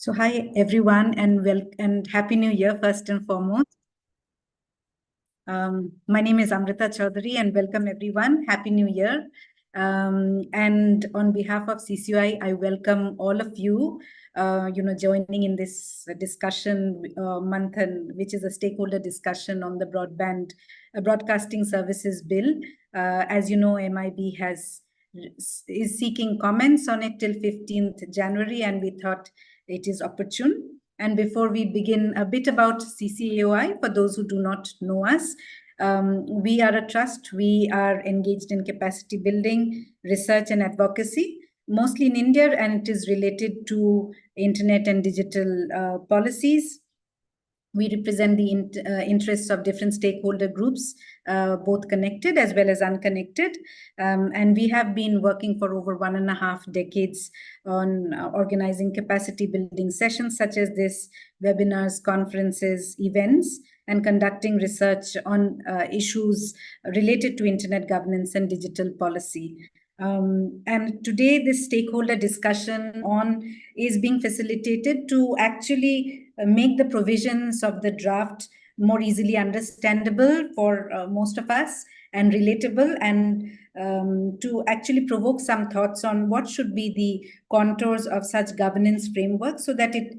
So hi everyone and Happy New Year first and foremost. My name is Amrita Chaudhary and welcome everyone. Happy New Year. And on behalf of CCI, I welcome all of you, joining in this discussion, Manthan, which is a stakeholder discussion on the broadcasting services bill. As you know, MIB is seeking comments on it till 15th January, and we thought it is opportune. And before we begin, a bit about CCAOI, for those who do not know us. We are a trust. We are engaged in capacity building, research and advocacy, mostly in India, and it is related to internet and digital policies. We represent the interests of different stakeholder groups, both connected as well as unconnected. And we have been working for over 1.5 decades on organizing capacity building sessions such as this, webinars, conferences, events, and conducting research on issues related to internet governance and digital policy. And today this stakeholder discussion is being facilitated to actually make the provisions of the draft more easily understandable for most of us and relatable, and to actually provoke some thoughts on what should be the contours of such governance framework so that it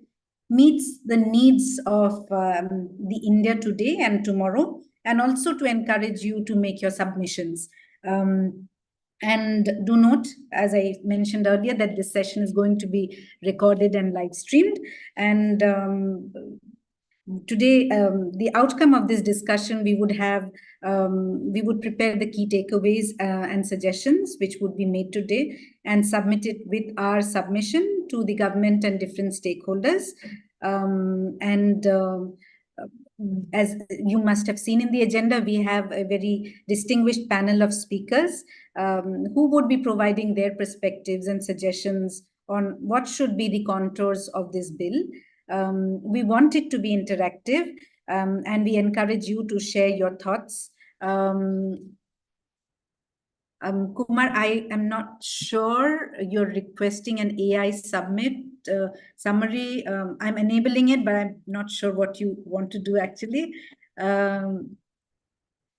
meets the needs of the India today and tomorrow, and also to encourage you to make your submissions. And do note, as I mentioned earlier, that this session is going to be recorded and live streamed. And today, the outcome of this discussion, we would prepare the key takeaways and suggestions which would be made today and submit it with our submission to the government and different stakeholders. As you must have seen in the agenda, we have a very distinguished panel of speakers who would be providing their perspectives and suggestions on what should be the contours of this bill. We want it to be interactive, and we encourage you to share your thoughts. Kumar, I am not sure you're requesting an AI summary. I'm enabling it, but I'm not sure what you want to do actually.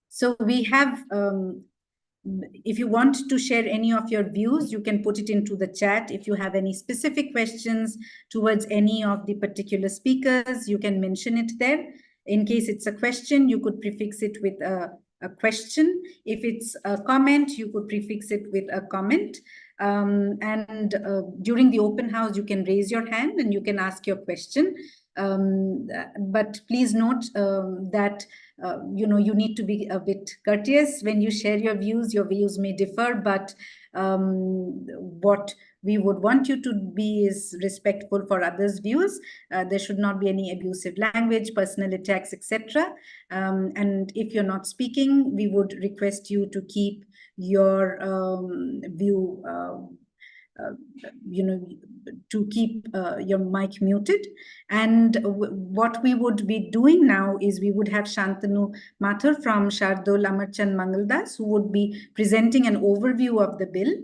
So we have, if you want to share any of your views, you can put it into the chat. If you have any specific questions towards any of the particular speakers, you can mention it there. In case it's a question, you could prefix it with a question. If it's a comment, you could prefix it with a comment. During the open house, you can raise your hand and you can ask your question. But please note that you need to be a bit courteous when you share your views. Your views may differ, but what we would want you to be is respectful for others' views. There should not be any abusive language, personal attacks, etc. And if you're not speaking, we would request you to keep your view, to keep your mic muted. And what we would be doing now is we would have Shantanu Mathur from Shardul Amarchand Mangaldas, who would be presenting an overview of the bill.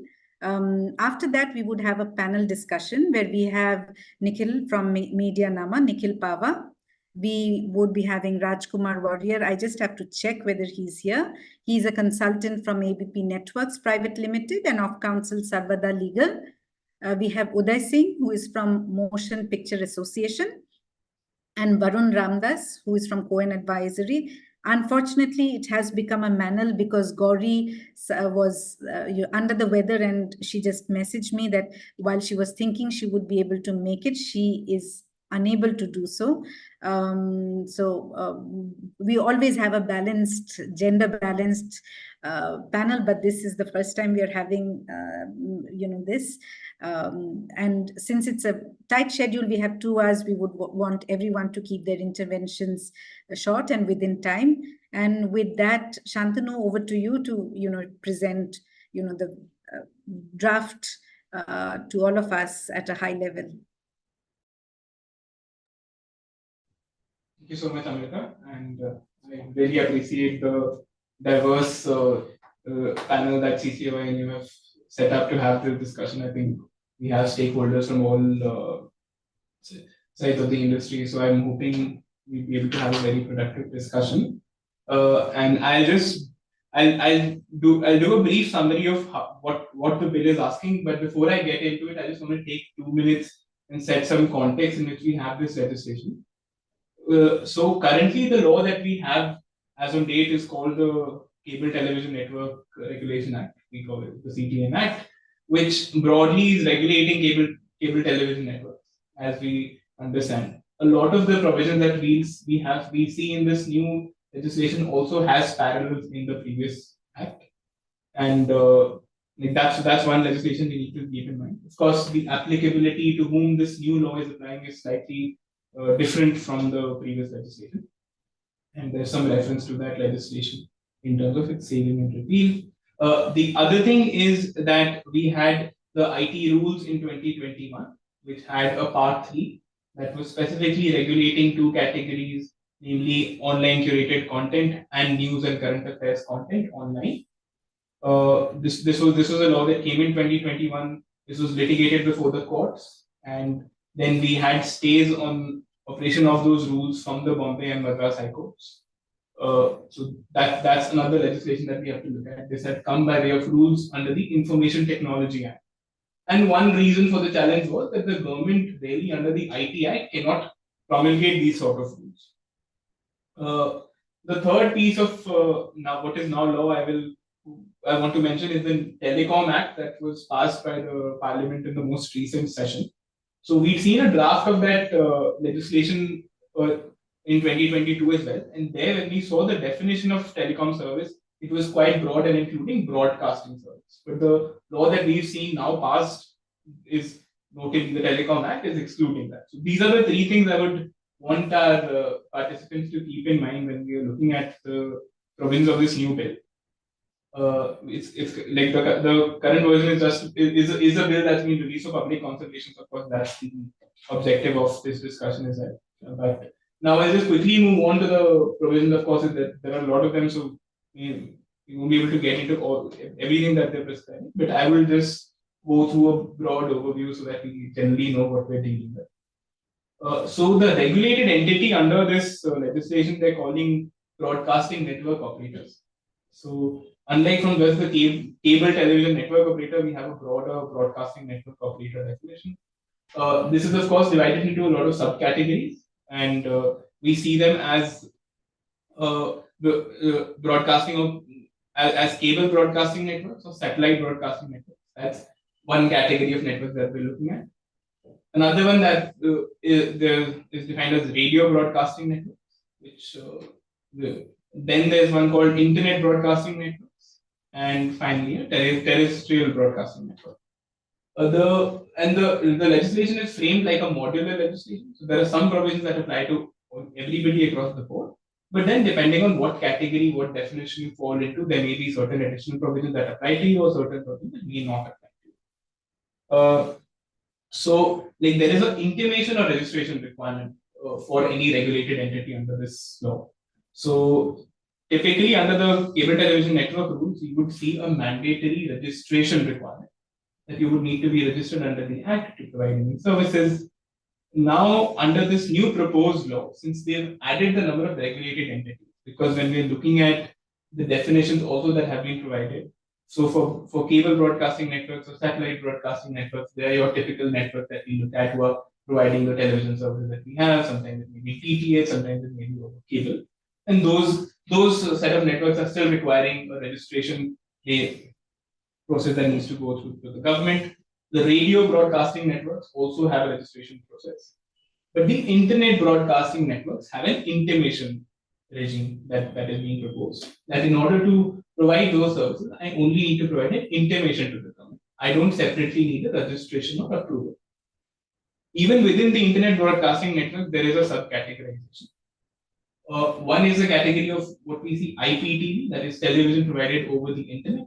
After that, we would have a panel discussion where we have Nikhil from Media Nama, Nikhil Pava. We would be having Rajkumar Warrior. I just have to check whether he's here. He's a consultant from ABP Networks Private Limited and of counsel Sarvada Legal. We have Uday Singh, who is from Motion Picture Association, and Varun Ramdas, who is from Cohen Advisory. Unfortunately, it has become a manel because Gauri was under the weather, and she just messaged me that while she was thinking she would be able to make it, she is unable to do so. We always have a gender balanced panel, but this is the first time we are having this. And since it's a tight schedule, we have 2 hours. We would want everyone to keep their interventions short and within time. And with that, Shantanu, over to you to present the draft to all of us at a high level. Thank you so much, Amrita, and I really appreciate the diverse panel that CCOI and you have set up to have this discussion. I think we have stakeholders from all sides of the industry. So I'm hoping we'll be able to have a very productive discussion. And I'll do a brief summary of what the bill is asking. But before I get into it, I just want to take 2 minutes and set some context in which we have this legislation. So currently, the law that we have as on date is called the Cable Television Network Regulation Act. We call it the CTN Act, which broadly is regulating cable television networks, as we understand. A lot of the provisions that we see in this new legislation also has parallels in the previous act, and that's one legislation we need to keep in mind. Of course, the applicability to whom this new law is applying is slightly different from the previous legislation, and there's some reference to that legislation in terms of its saving and repeal. The other thing is that we had the IT rules in 2021, which had a part 3 that was specifically regulating 2 categories, namely online curated content and news and current affairs content online. This was a law that came in 2021. This was litigated before the courts, and then we had stays on operation of those rules from the Bombay and Madras High Courts. So that's another legislation that we have to look at. This had come by way of rules under the Information Technology Act. And one reason for the challenge was that the government really under the IT Act cannot promulgate these sort of rules. The third piece of now what is now law I want to mention is the Telecom Act that was passed by the Parliament in the most recent session. So we'd seen a draft of that legislation in 2022 as well. And there, when we saw the definition of telecom service, it was quite broad and including broadcasting service. But the law that we've seen now passed is notably the Telecom Act is excluding that. So these are the 3 things I would want our participants to keep in mind when we are looking at the provisions of this new bill. It's like the current version is a bill that's been released for public consultation. So of course, that's the objective of this discussion is that. But now I'll just quickly move on to the provisions. Of course, that there are a lot of them, so we won't be able to get into everything that they're prescribing. But I will just go through a broad overview so that we generally know what we're dealing with. So the regulated entity under this legislation, they're calling broadcasting network operators. So unlike from just the cable television network operator, we have a broader broadcasting network operator definition. This is of course divided into a lot of subcategories, and we see them as the broadcasting of as cable broadcasting networks or satellite broadcasting networks. That's one category of networks that we're looking at. Another one that is defined as radio broadcasting networks, which then there's one called internet broadcasting networks, and finally a terrestrial broadcasting network. The legislation is framed like a modular legislation. So there are some provisions that apply to everybody across the board. But then, depending on what category, what definition you fall into, there may be certain additional provisions that apply to you, or certain provisions that may not apply to you. So, like there is an intimation or registration requirement for any regulated entity under this law. So, typically under the cable television network rules, you would see a mandatory registration requirement that you would need to be registered under the Act to provide any services. Now, under this new proposed law, since they've added the number of regulated entities, because when we're looking at the definitions also that have been provided, so for cable broadcasting networks or satellite broadcasting networks, they are your typical network that we look at who are providing the television services that we have. Sometimes it may be TTA, sometimes it may be over cable. And those set of networks are still requiring a registration process that needs to go through to the government. The radio broadcasting networks also have a registration process. But the internet broadcasting networks have an intimation regime that is being proposed. That in order to provide those services, I only need to provide an intimation to the government. I don't separately need a registration or approval. Even within the internet broadcasting network, there is a subcategorization. One is a category of what we see IPTV, that is television provided over the internet.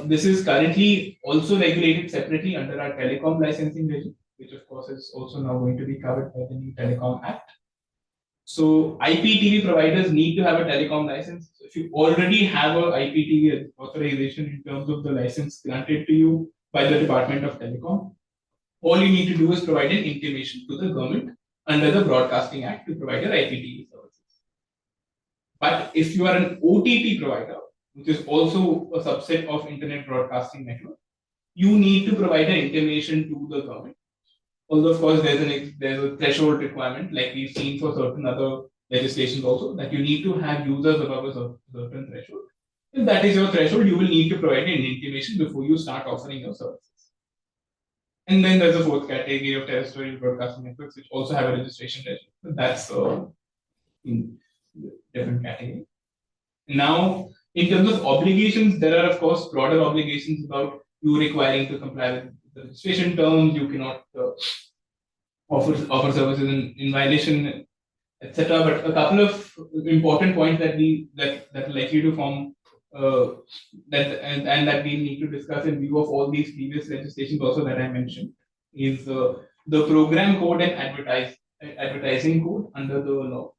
This is currently also regulated separately under our telecom licensing regime, which of course is also now going to be covered by the new Telecom Act. So IPTV providers need to have a telecom license. So if you already have a IPTV authorization in terms of the license granted to you by the Department of Telecom, all you need to do is provide an intimation to the government under the Broadcasting Act to provide your IPTV services. But if you are an OTT provider, which is also a subset of internet broadcasting network, you need to provide an intimation to the government. Although, of course, there's a threshold requirement, like we've seen for certain other legislations also, that you need to have users above a certain threshold. If that is your threshold, you will need to provide an intimation before you start offering your services. And then there's a fourth category of terrestrial broadcasting networks, which also have a registration threshold. But that's in different category. Now, in terms of obligations, there are, of course, broader obligations about you requiring to comply with the registration terms. You cannot offer services in violation, etc. But a couple of important points that are likely to form and that we need to discuss in view of all these previous legislations also that I mentioned is the program code and advertising code under the law.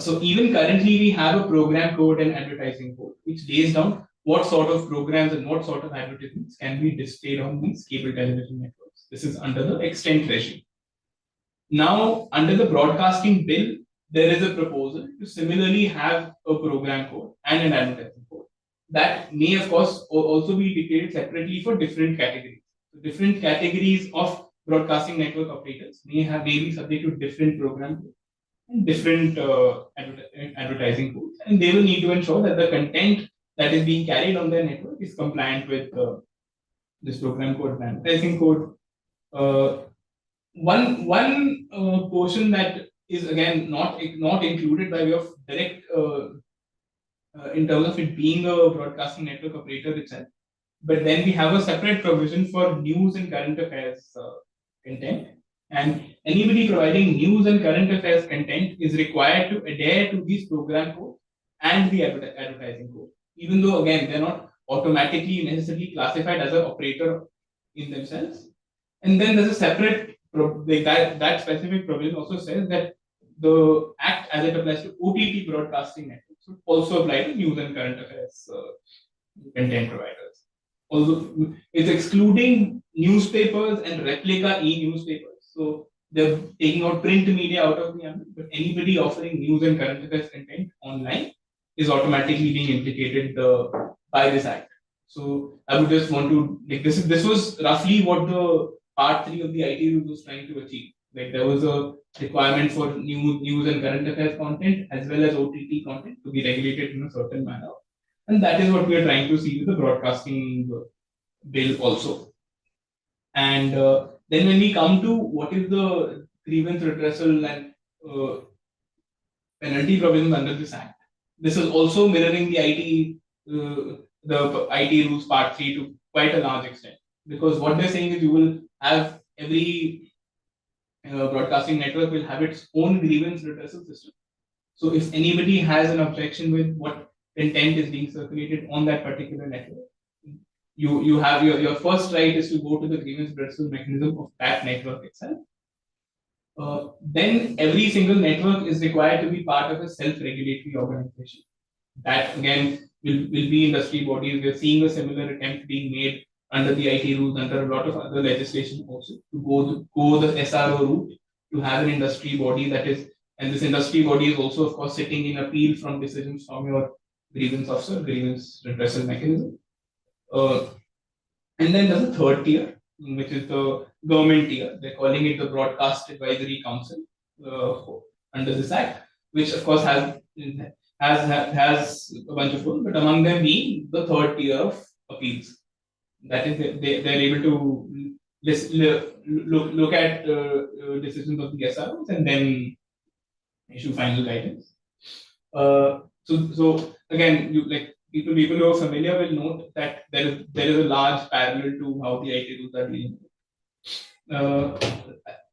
So even currently we have a program code and advertising code which lays down what sort of programs and what sort of advertisements can be displayed on these cable television networks. This is under the extent regime. Now, under the broadcasting bill, there is a proposal to similarly have a program code and an advertising code. That may, of course, also be dictated separately for different categories. So different categories of broadcasting network operators may be subject to different program codes and different advertising codes, and they will need to ensure that the content that is being carried on their network is compliant with this program code and advertising code. One portion that is again not included by way of direct in terms of it being a broadcasting network operator itself, but then we have a separate provision for news and current affairs content, and anybody providing news and current affairs content is required to adhere to these program codes and the advertising code, even though again they're not automatically necessarily classified as an operator in themselves. And then there's a separate that specific provision also says that the act as it applies to OTT broadcasting networks would also apply to news and current affairs content providers. Although it's excluding newspapers and replica e-newspapers. So they're taking out print media out of the ambit, but anybody offering news and current affairs content online is automatically being implicated by this act. So I would just want to this was roughly what the part 3 of the IT rules was trying to achieve. Like there was a requirement for news and current affairs content as well as OTT content to be regulated in a certain manner. And that is what we are trying to see with the broadcasting bill also. And then when we come to what is the grievance redressal and penalty provisions under this act, this is also mirroring the IT rules part 3 to quite a large extent. Because what they're saying is you will have every broadcasting network will have its own grievance redressal system. So if anybody has an objection with what content is being circulated on that particular network, you have your first right is to go to the grievance redressal mechanism of that network itself. Then every single network is required to be part of a self-regulatory organization. That again will be industry bodies. We are seeing a similar attempt being made under the IT rules, under a lot of other legislation also, to go the SRO route, to have an industry body that is, and this industry body is also, of course, sitting in appeal from decisions from your grievance officer, grievance redressal mechanism. And then there's a third tier, which is the government tier. They're calling it the Broadcast Advisory Council under this act, which of course has a bunch of rules, but among them being the third tier of appeals. That is, they're able to look at decisions of the SROs and then issue final guidance. So again, people who are familiar will note that there is a large parallel to how the IT rules are dealing with.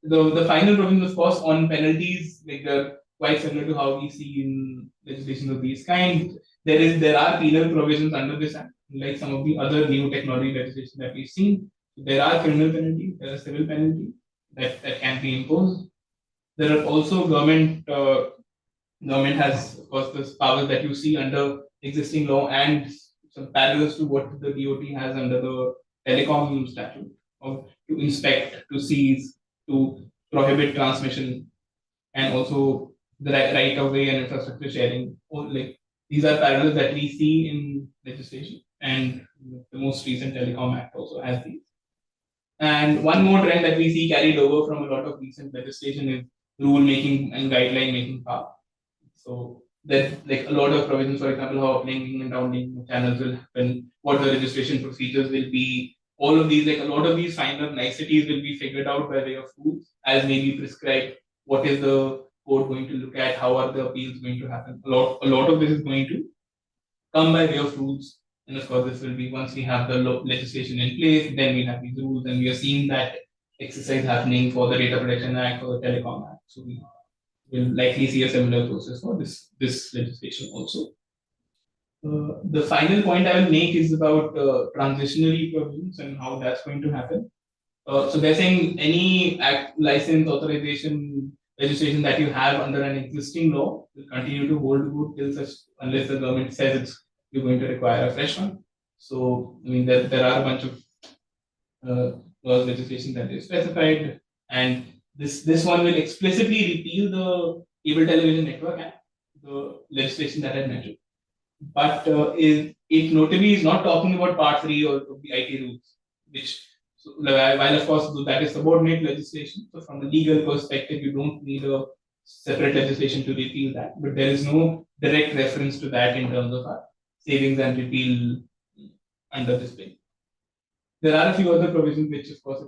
The final provision, of course, on penalties, they're quite similar to how we see in legislation of these kinds. There are penal provisions under this act, like some of the other new technology legislation that we've seen. There are criminal penalties, there are civil penalties that can be imposed. There are also government has, of course, the powers that you see under existing law and some parallels to what the DOT has under the telecom statute. to inspect, to seize, to prohibit transmission, and also the right of way and infrastructure sharing. Like these are parallels that we see in legislation, and the most recent Telecom Act also has these. And one more trend that we see carried over from a lot of recent legislation is rule making and guideline making power. So there's like a lot of provisions, for example, how uplinking and downlinking channels will happen, what the registration procedures will be. All of these, like a lot of these finer niceties will be figured out by way of rules as maybe prescribed. What is the court going to look at? How are the appeals going to happen? A lot of this is going to come by way of rules. And of course, this will be once we have the legislation in place, then we have these rules, and we are seeing that exercise happening for the Data Protection Act, for the Telecom Act. So we will likely see a similar process for this legislation also. The final point I will make is about transitionary provisions and how that's going to happen. So they're saying any act, license, authorization, registration that you have under an existing law will continue to hold good till such unless the government says you're going to require a fresh one. So I mean there are a bunch of laws legislation that is specified, and this one will explicitly repeal the Cable Television Network Act, the legislation that I mentioned. But it notably is not talking about Part 3 or the IT rules, which, so, while of course that is subordinate legislation. So from a legal perspective, you don't need a separate legislation to repeal that. But there is no direct reference to that in terms of our savings and repeal under this bill. There are a few other provisions which, of course,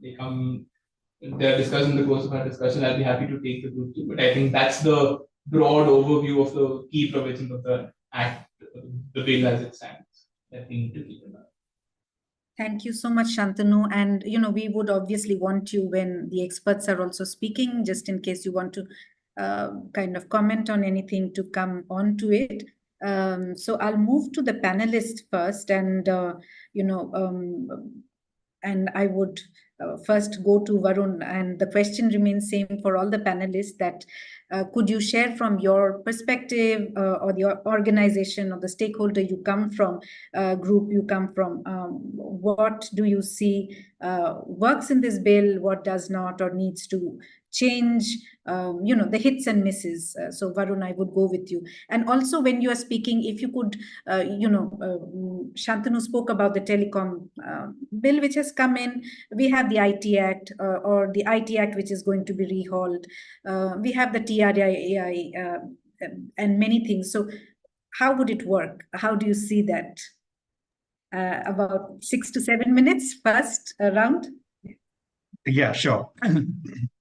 if they are discussed in the course of our discussion, I'll be happy to take the group through. But I think that's the broad overview of the key provisions of the Act, the bill as it stands, that we need to keep in mind. Thank you so much, Shantanu. And, we would obviously want you when the experts are also speaking, just in case you want to kind of comment on anything to come on to it. So I'll move to the panelists first, and, and I would first go to Varun, and the question remains same for all the panelists, that could you share from your perspective or the organization or the stakeholder you come from, group you come from, what do you see works in this bill, what does not or needs to change, the hits and misses. So Varun, I would go with you. And also when you are speaking, if you could, Shantanu spoke about the telecom bill which has come in. We have the IT Act or the IT Act which is going to be rehauled. We have the TRI and many things. So how would it work? How do you see that? About 6 to 7 minutes first round. Yeah, sure.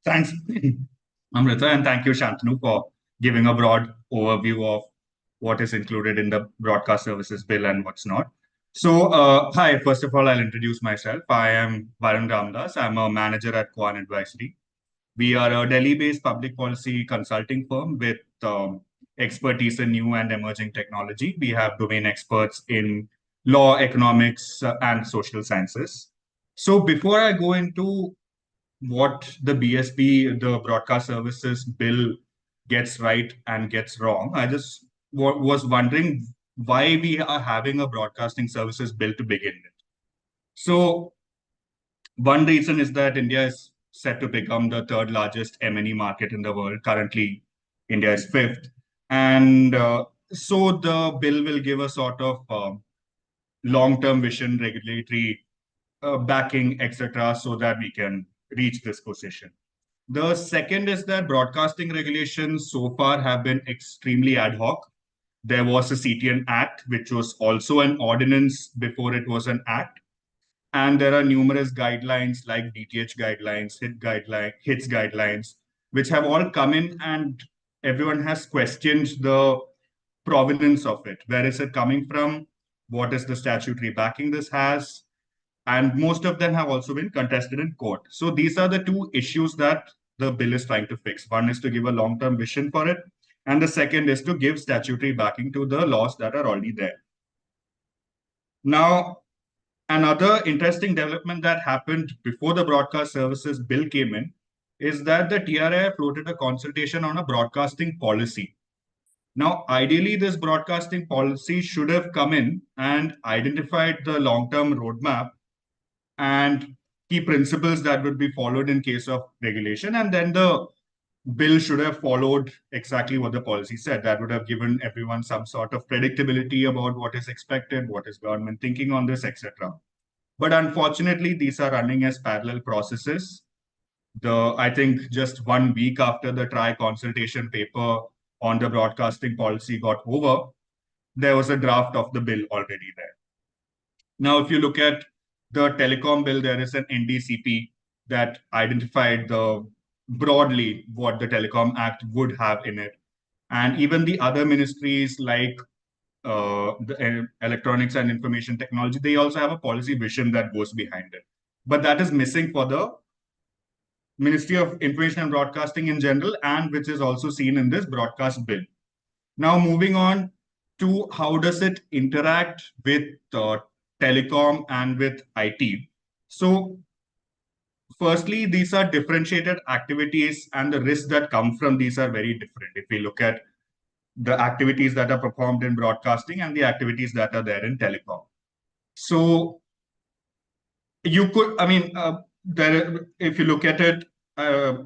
Thanks, Amrita, and thank you, Shantanu, for giving a broad overview of what is included in the Broadcast Services Bill and what's not. So, hi, first of all, I'll introduce myself. I am Varun Ramdas. I'm a manager at Quan Advisory. We are a Delhi-based public policy consulting firm with expertise in new and emerging technology. We have domain experts in law, economics, and social sciences. So before I go into what the BSB, the Broadcast Services Bill, gets right and gets wrong, I just was wondering why we are having a Broadcasting Services Bill to begin with. So one reason is that India is set to become the third largest M&E market in the world. Currently, India is fifth. And so the bill will give a sort of long-term vision, regulatory backing, etc., so that we can reach this position. The second is that broadcasting regulations so far have been extremely ad hoc. There was a CTN Act, which was also an ordinance before it was an act. And there are numerous guidelines like DTH guidelines, HITS guidelines, which have all come in, and everyone has questioned the provenance of it. Where is it coming from? What is the statutory backing this has? And most of them have also been contested in court. So these are the two issues that the bill is trying to fix. One is to give a long-term vision for it, and the second is to give statutory backing to the laws that are already there. Now, another interesting development that happened before the Broadcast Services Bill came in is that the TRI floated a consultation on a broadcasting policy. Now, ideally, this broadcasting policy should have come in and identified the long-term roadmap and key principles that would be followed in case of regulation. And then the bill should have followed exactly what the policy said. That would have given everyone some sort of predictability about what is expected, what is government thinking on this, etc. But unfortunately, these are running as parallel processes. I think just 1 week after the TRI consultation paper on the broadcasting policy got over, there was a draft of the bill already there. Now, if you look at the telecom bill, there is an NDCP that identified broadly what the Telecom Act would have in it. And even the other ministries like the Electronics and Information Technology, they also have a policy vision that goes behind it. But that is missing for the Ministry of Information and Broadcasting in general, and which is also seen in this broadcast bill. Now, moving on to how does it interact with telecom and with IT. So, firstly, these are differentiated activities, and the risks that come from these are very different. If we look at the activities that are performed in broadcasting and the activities that are there in telecom. So, you could, if you look at it,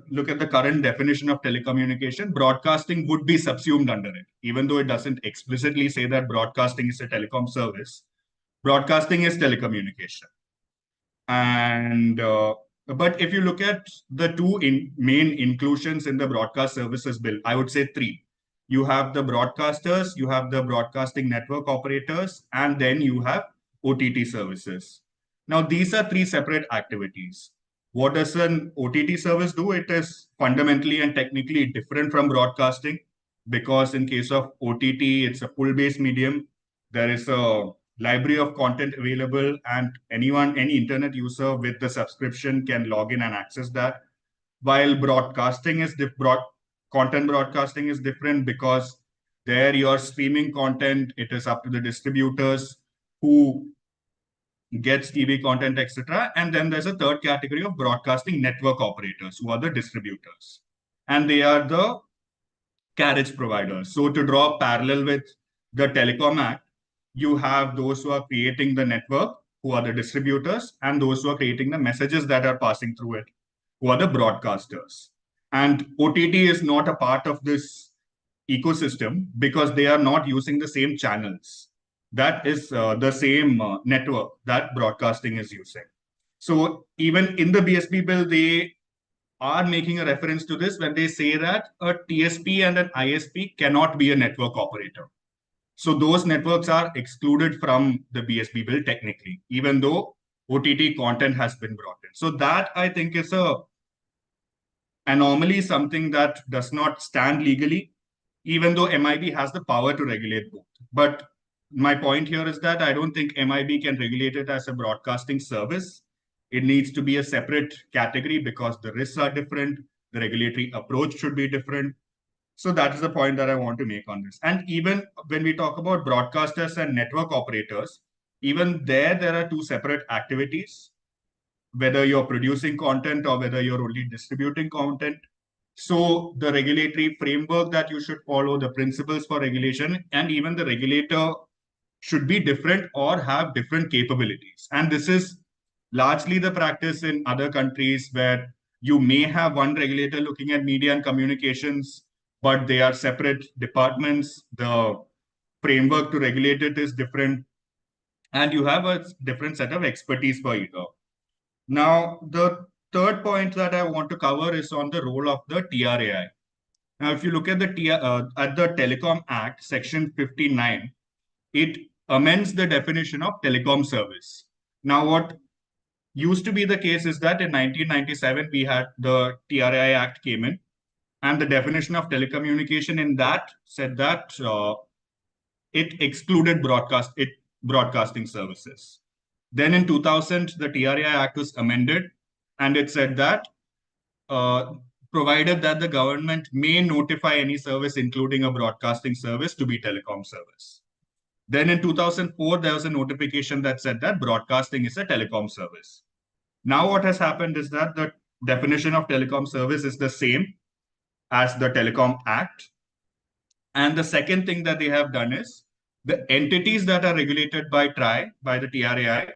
look at the current definition of telecommunication, broadcasting would be subsumed under it, even though it doesn't explicitly say that broadcasting is a telecom service. Broadcasting is telecommunication. And but if you look at the two main inclusions in the broadcast services bill, I would say three. You have the broadcasters, you have the broadcasting network operators, and then you have OTT services. Now, these are three separate activities. What does an OTT service do? It is fundamentally and technically different from broadcasting, because in case of OTT, it's a pull-based medium. There is a library of content available, and any internet user with the subscription can log in and access that. While content broadcasting is different, because there you're streaming content, it is up to the distributors who gets TV content, etc. And then there's a third category of broadcasting network operators, who are the distributors, and they are the carriage providers. So to draw a parallel with the Telecom Act, you have those who are creating the network, who are the distributors, and those who are creating the messages that are passing through it, who are the broadcasters. And OTT is not a part of this ecosystem because they are not using the same channels. That is the same network that broadcasting is using. So even in the BSB bill, they are making a reference to this when they say that a TSP and an ISP cannot be a network operator. So those networks are excluded from the BSB bill technically, even though OTT content has been brought in. So that, I think, is a anomaly, something that does not stand legally, even though MIB has the power to regulate both. But my point here is that I don't think MIB can regulate it as a broadcasting service. It needs to be a separate category because the risks are different. The regulatory approach should be different. So that is the point that I want to make on this. And even when we talk about broadcasters and network operators, even there are two separate activities, whether you're producing content or whether you're only distributing content. So the regulatory framework that you should follow, the principles for regulation, and even the regulator should be different or have different capabilities. And this is largely the practice in other countries where you may have one regulator looking at media and communications, but they are separate departments. The framework to regulate it is different, and you have a different set of expertise for either. Now, the third point that I want to cover is on the role of the TRAI. Now, if you look at the Telecom Act, Section 59, it amends the definition of telecom service. Now, what used to be the case is that in 1997, we had the TRAI Act came in, and the definition of telecommunication in that said that it excluded broadcasting services. Then in 2000, the TRAI Act was amended, and it said that provided that the government may notify any service, including a broadcasting service, to be telecom service. Then in 2004, there was a notification that said that broadcasting is a telecom service. Now what has happened is that the definition of telecom service is the same as the Telecom Act. And the second thing that they have done is the entities that are regulated by the TRAI,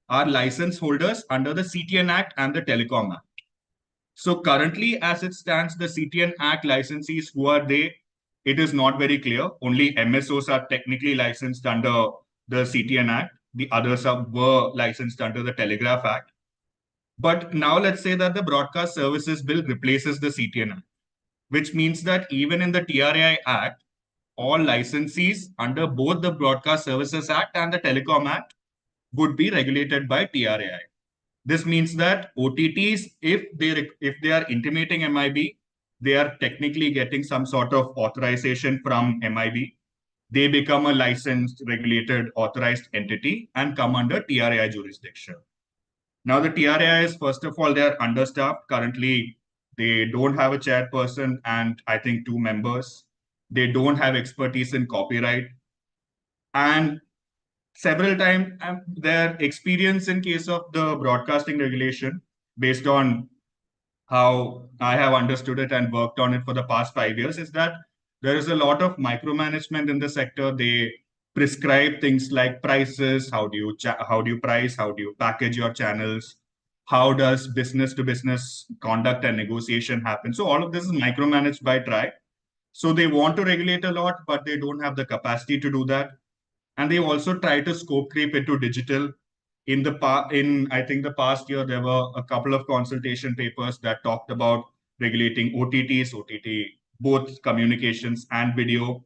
are license holders under the CTN Act and the Telecom Act. So currently, as it stands, the CTN Act licensees, who are they? It is not very clear. Only MSOs are technically licensed under the CTN Act. The others were licensed under the Telegraph Act. But now let's say that the Broadcast Services Bill replaces the CTN Act, which means that even in the TRAI Act, all licensees under both the Broadcast Services Act and the Telecom Act would be regulated by TRAI. This means that OTTs, if they are intimating MIB, they are technically getting some sort of authorization from MIB. They become a licensed, regulated, authorized entity and come under TRAI jurisdiction. Now, the TRAI is, first of all, they are understaffed. Currently, they don't have a chairperson and I think 2 members. They don't have expertise in copyright. And several times, their experience in case of the broadcasting regulation, based on how I have understood it and worked on it for the past 5 years, is that there is a lot of micromanagement in the sector. They prescribe things like prices, how do you price, how do you package your channels, how does business to business conduct and negotiation happen. So all of this is micromanaged by TRAI. So they want to regulate a lot, but they don't have the capacity to do that. And they also try to scope creep into digital. In I think the past year, there were a couple of consultation papers that talked about regulating OTTs, both communications and video.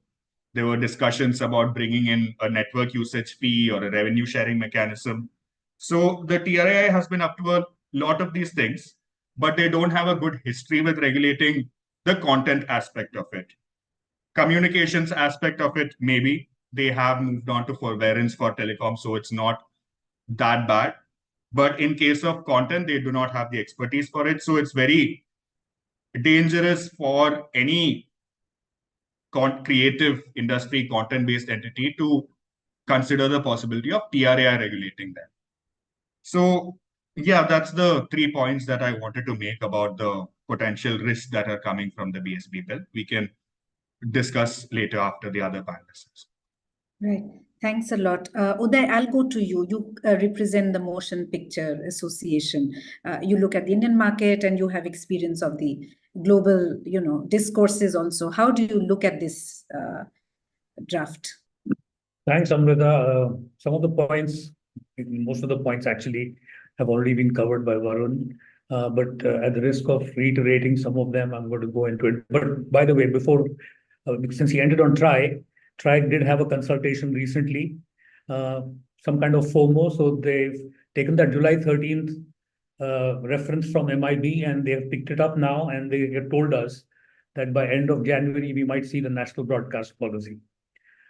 There were discussions about bringing in a network usage fee or a revenue sharing mechanism. So the TRAI has been up to a lot of these things, but they don't have a good history with regulating the content aspect of it. Communications aspect of it, maybe they have moved on to forbearance for telecom, so it's not that bad. But in case of content, they do not have the expertise for it. So it's very dangerous for any creative industry content-based entity to consider the possibility of TRAI regulating them. So yeah, that's the 3 points that I wanted to make about the potential risks that are coming from the BSB bill. We can discuss later after the other panelists. Right. Thanks a lot. Uday, I'll go to you. You represent the Motion Picture Association. You look at the Indian market and you have experience of the global, discourses also. How do you look at this draft? Thanks, Amrita. Some of the points, most of the points actually have already been covered by Varun. But at the risk of reiterating some of them, I'm going to go into it. But by the way, before, since he ended on TRAI did have a consultation recently, some kind of FOMO. So they've taken that July 13th reference from MIB and they have picked it up now. And they have told us that by end of January, we might see the national broadcast policy,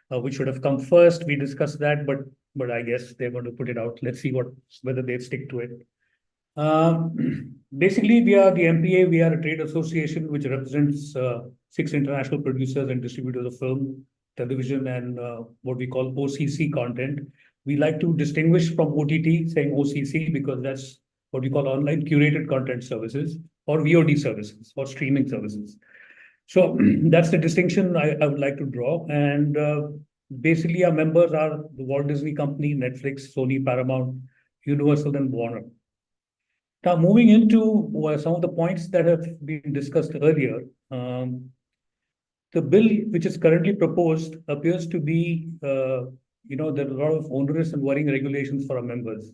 which should have come first. We discussed that, but I guess they're going to put it out. Let's see whether they stick to it. Basically, we are the MPA. We are a trade association which represents 6 international producers and distributors of film, television, and what we call OCC content. We like to distinguish from OTT, saying OCC, because that's what we call online curated content services or VOD services or streaming services. So that's the distinction I would like to draw. And basically, our members are the Walt Disney Company, Netflix, Sony, Paramount, Universal, and Warner. Now, moving into some of the points that have been discussed earlier, the bill which is currently proposed appears to be, there are a lot of onerous and worrying regulations for our members.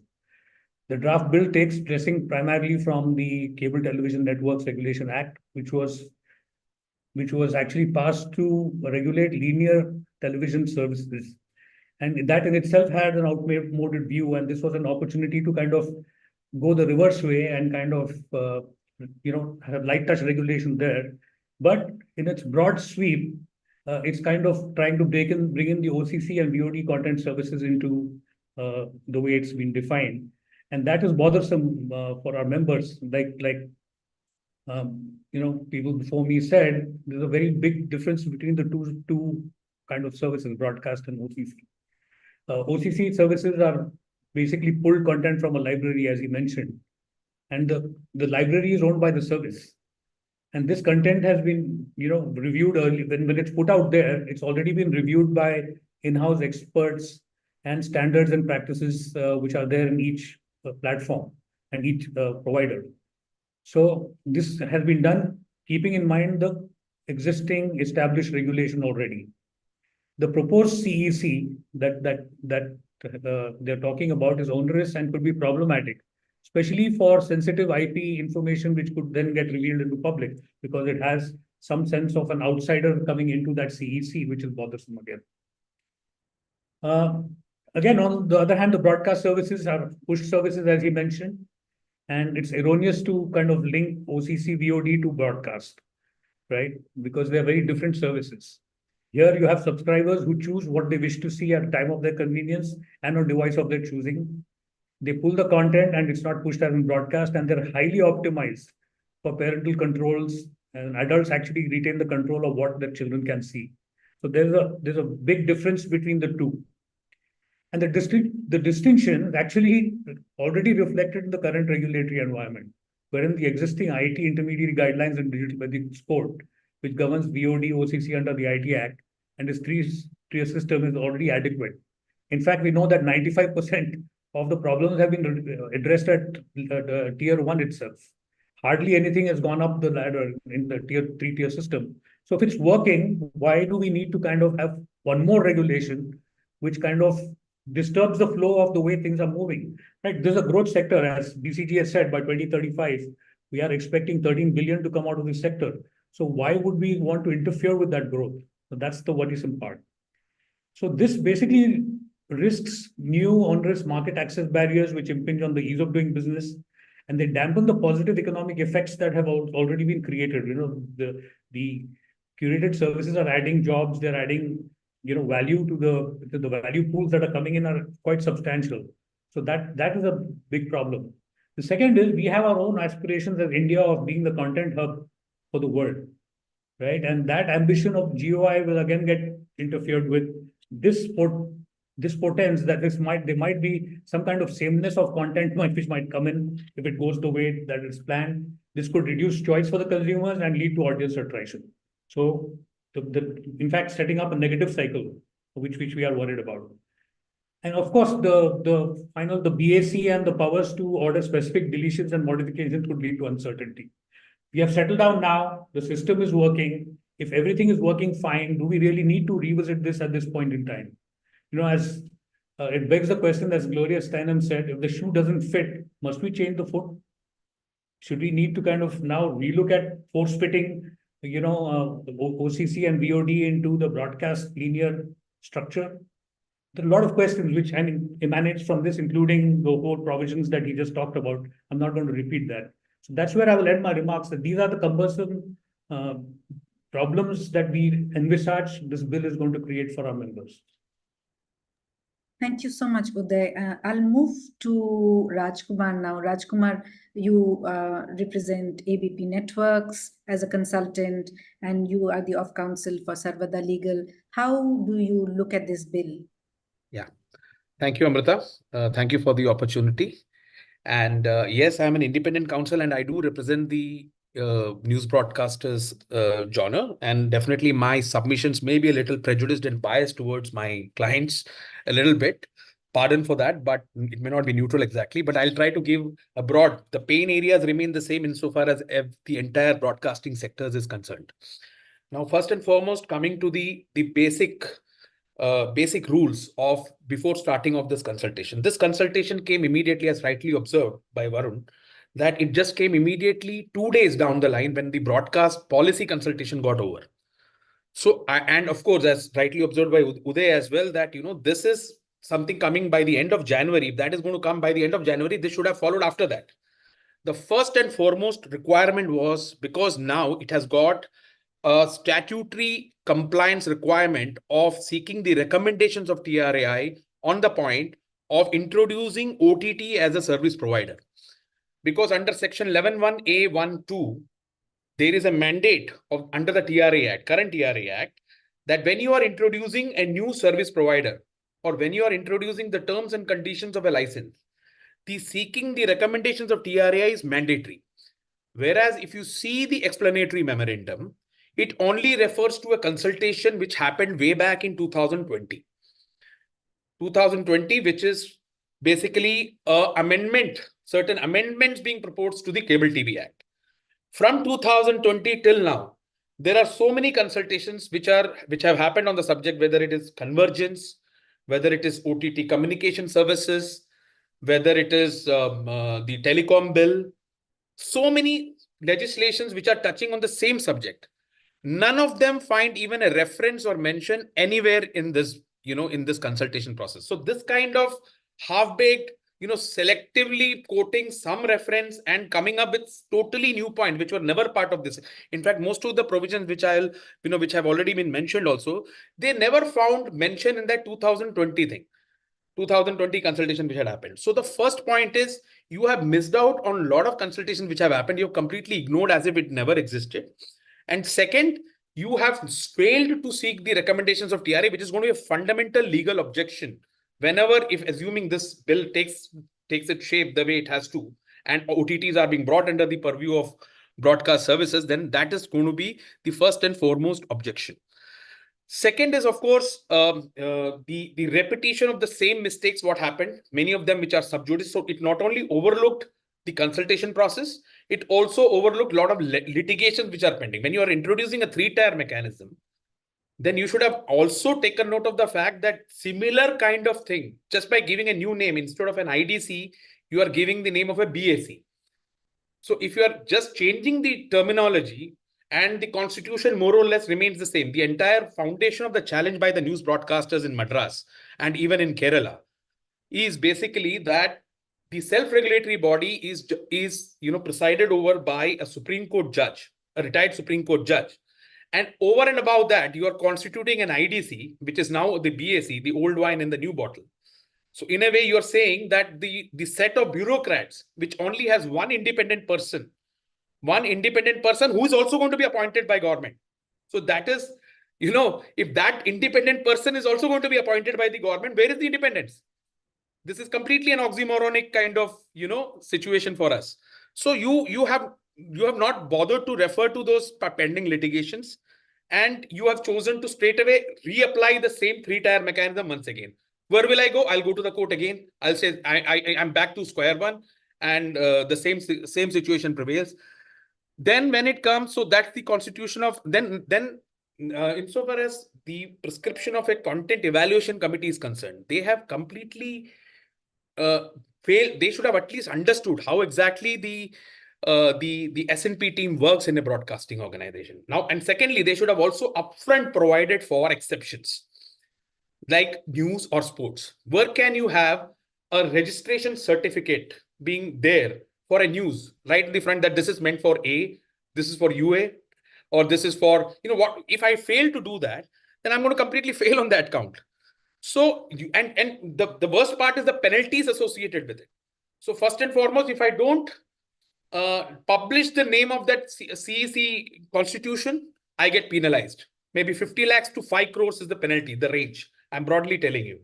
The draft bill takes dressing primarily from the Cable Television Networks Regulation Act, which was actually passed to regulate linear television services. And that in itself had an outmoded view, and this was an opportunity to kind of go the reverse way and kind of, have light touch regulation there. But in its broad sweep, it's kind of trying to bring in the OCC and VOD content services into the way it's been defined. And that is bothersome for our members. People before me said, there's a very big difference between the two kind of services, broadcast and OCC. OCC services are basically pulled content from a library, as he mentioned. And the library is owned by the service. And this content has been, reviewed early. When it's put out there, it's already been reviewed by in-house experts and standards and practices which are there in each platform and each provider. So this has been done keeping in mind the existing established regulation already. The proposed CEC that they're talking about is onerous and could be problematic, especially for sensitive IP information, which could then get revealed into public because it has some sense of an outsider coming into that CEC, which is bothersome again. Again, on the other hand, the broadcast services are push services, as he mentioned, and it's erroneous to kind of link OCC VOD to broadcast, right? Because they're very different services. Here you have subscribers who choose what they wish to see at time of their convenience and on device of their choosing. They pull the content and it's not pushed as in broadcast, and they're highly optimized for parental controls, and adults actually retain the control of what their children can see. So there's a big difference between the two. And the distinction is actually already reflected in the current regulatory environment, wherein the existing IT intermediary guidelines and digital basic sport, which governs VOD OCC under the IT Act, and its three-tier system is already adequate. In fact, we know that 95% of the problems have been addressed at tier 1 itself. Hardly anything has gone up the ladder in the tier 3-tier system. So if it's working, why do we need to kind of have one more regulation which kind of disturbs the flow of the way things are moving? Right? There's a growth sector, as BCG has said, by 2035, we are expecting 13 billion to come out of this sector. So why would we want to interfere with that growth? So that's the worrisome part. So this basically risks new onerous market access barriers which impinge on the ease of doing business, and they dampen the positive economic effects that have already been created. You know, the curated services are adding jobs, they're adding value to the value pools that are coming in are quite substantial. So that is a big problem. The second is we have our own aspirations as India of being the content hub for the world, right? And that ambition of GOI will again get interfered with. This portends that there might be some kind of sameness of content which might come in if it goes the way that it's planned. This could reduce choice for the consumers and lead to audience attrition. So in fact, setting up a negative cycle, which we are worried about. And of course, the BAC and the powers to order specific deletions and modifications could lead to uncertainty. We have settled down now. The system is working. If everything is working fine, do we really need to revisit this at this point in time? As it begs the question, as Gloria Steinem said, if the shoe doesn't fit, must we change the foot? Should we need to kind of now relook at force fitting OCC and VOD into the broadcast linear structure? There are a lot of questions which emanate from this, including the whole provisions that he just talked about. I'm not going to repeat that. So that's where I will end my remarks, that these are the cumbersome problems that we envisage this bill is going to create for our members. Thank you so much, Uday. I'll move to Rajkumar now. Rajkumar, you represent ABP Networks as a consultant, and you are the off-counsel for Sarvada Legal. How do you look at this bill? Yeah, thank you, Amrita. Thank you for the opportunity. And yes, I'm an independent counsel and I do represent the news broadcasters genre, and definitely my submissions may be a little prejudiced and biased towards my clients a little bit. Pardon for that, but it may not be neutral exactly, but I'll try to give a broad. The pain areas remain the same insofar as the entire broadcasting sectors is concerned. Now, first and foremost, coming to the basic rules of before starting of this consultation. This consultation came immediately, as rightly observed by Varun, that it just came immediately 2 days down the line when the broadcast policy consultation got over. So, and of course, as rightly observed by Uday as well, that, this is something coming by the end of January. If that is going to come by the end of January, this should have followed after that. The first and foremost requirement was, because now it has got a statutory compliance requirement of seeking the recommendations of TRAI on the point of introducing OTT as a service provider. Because under section 11(1)(a)(1)(2), there is a mandate under the TRA Act, current TRA Act, that when you are introducing a new service provider or when you are introducing the terms and conditions of a license, the seeking the recommendations of TRAI is mandatory. Whereas if you see the explanatory memorandum, it only refers to a consultation which happened way back in 2020. 2020, which is basically certain amendments being proposed to the Cable TV Act. From 2020 till now, there are so many consultations which have happened on the subject, whether it is convergence, whether it is OTT communication services, whether it is the telecom bill, so many legislations which are touching on the same subject. None of them find even a reference or mention anywhere in this, in this consultation process. So this kind of half-baked, selectively quoting some reference and coming up with totally new point, which were never part of this. In fact, most of the provisions which which have already been mentioned also, they never found mention in that 2020 thing. 2020 consultation which had happened. So the first point is you have missed out on a lot of consultations which have happened. You've completely ignored as if it never existed. And second, you have failed to seek the recommendations of TRA, which is going to be a fundamental legal objection whenever, if assuming this bill takes its shape the way it has to, and OTTs are being brought under the purview of broadcast services, then that is going to be the first and foremost objection. Second is, of course, the repetition of the same mistakes, what happened, many of them which are sub judice. So it not only overlooked the consultation process, it also overlooked a lot of litigations which are pending. When you are introducing a 3-tier mechanism, then you should have also taken note of the fact that similar kind of thing, just by giving a new name, instead of an IDC, you are giving the name of a BAC. So if you are just changing the terminology, and the constitution more or less remains the same, the entire foundation of the challenge by the news broadcasters in Madras and even in Kerala is basically that the self-regulatory body is presided over by a Supreme Court judge, a retired Supreme Court judge. And over and above that, you are constituting an IDC, which is now the BAC, the old wine in the new bottle. So in a way, you are saying that the set of bureaucrats, which only has one independent person who is also going to be appointed by government. So that is, if that independent person is also going to be appointed by the government, where is the independence? This is completely an oxymoronic kind of, situation for us. So you have not bothered to refer to those pending litigations, and you have chosen to straight away reapply the same 3-tier mechanism once again. Where will I go? I'll go to the court again. I'll say I'm back to square one, and the same situation prevails. Then when it comes, so that's the constitution of, then insofar as the prescription of a content evaluation committee is concerned, they have completely failed. They should have at least understood how exactly the S&P team works in a broadcasting organization. Now, and secondly, they should have also upfront provided for exceptions like news or sports. Where can you have a registration certificate being there for a news right in the front that this is meant for A, this is for UA, or this is for, what, if I fail to do that, then I'm going to completely fail on that count. So, and the worst part is the penalties associated with it. So first and foremost, if I don't publish the name of that CEC constitution, I get penalized. Maybe 50 lakhs to 5 crores is the penalty, the range. I'm broadly telling you.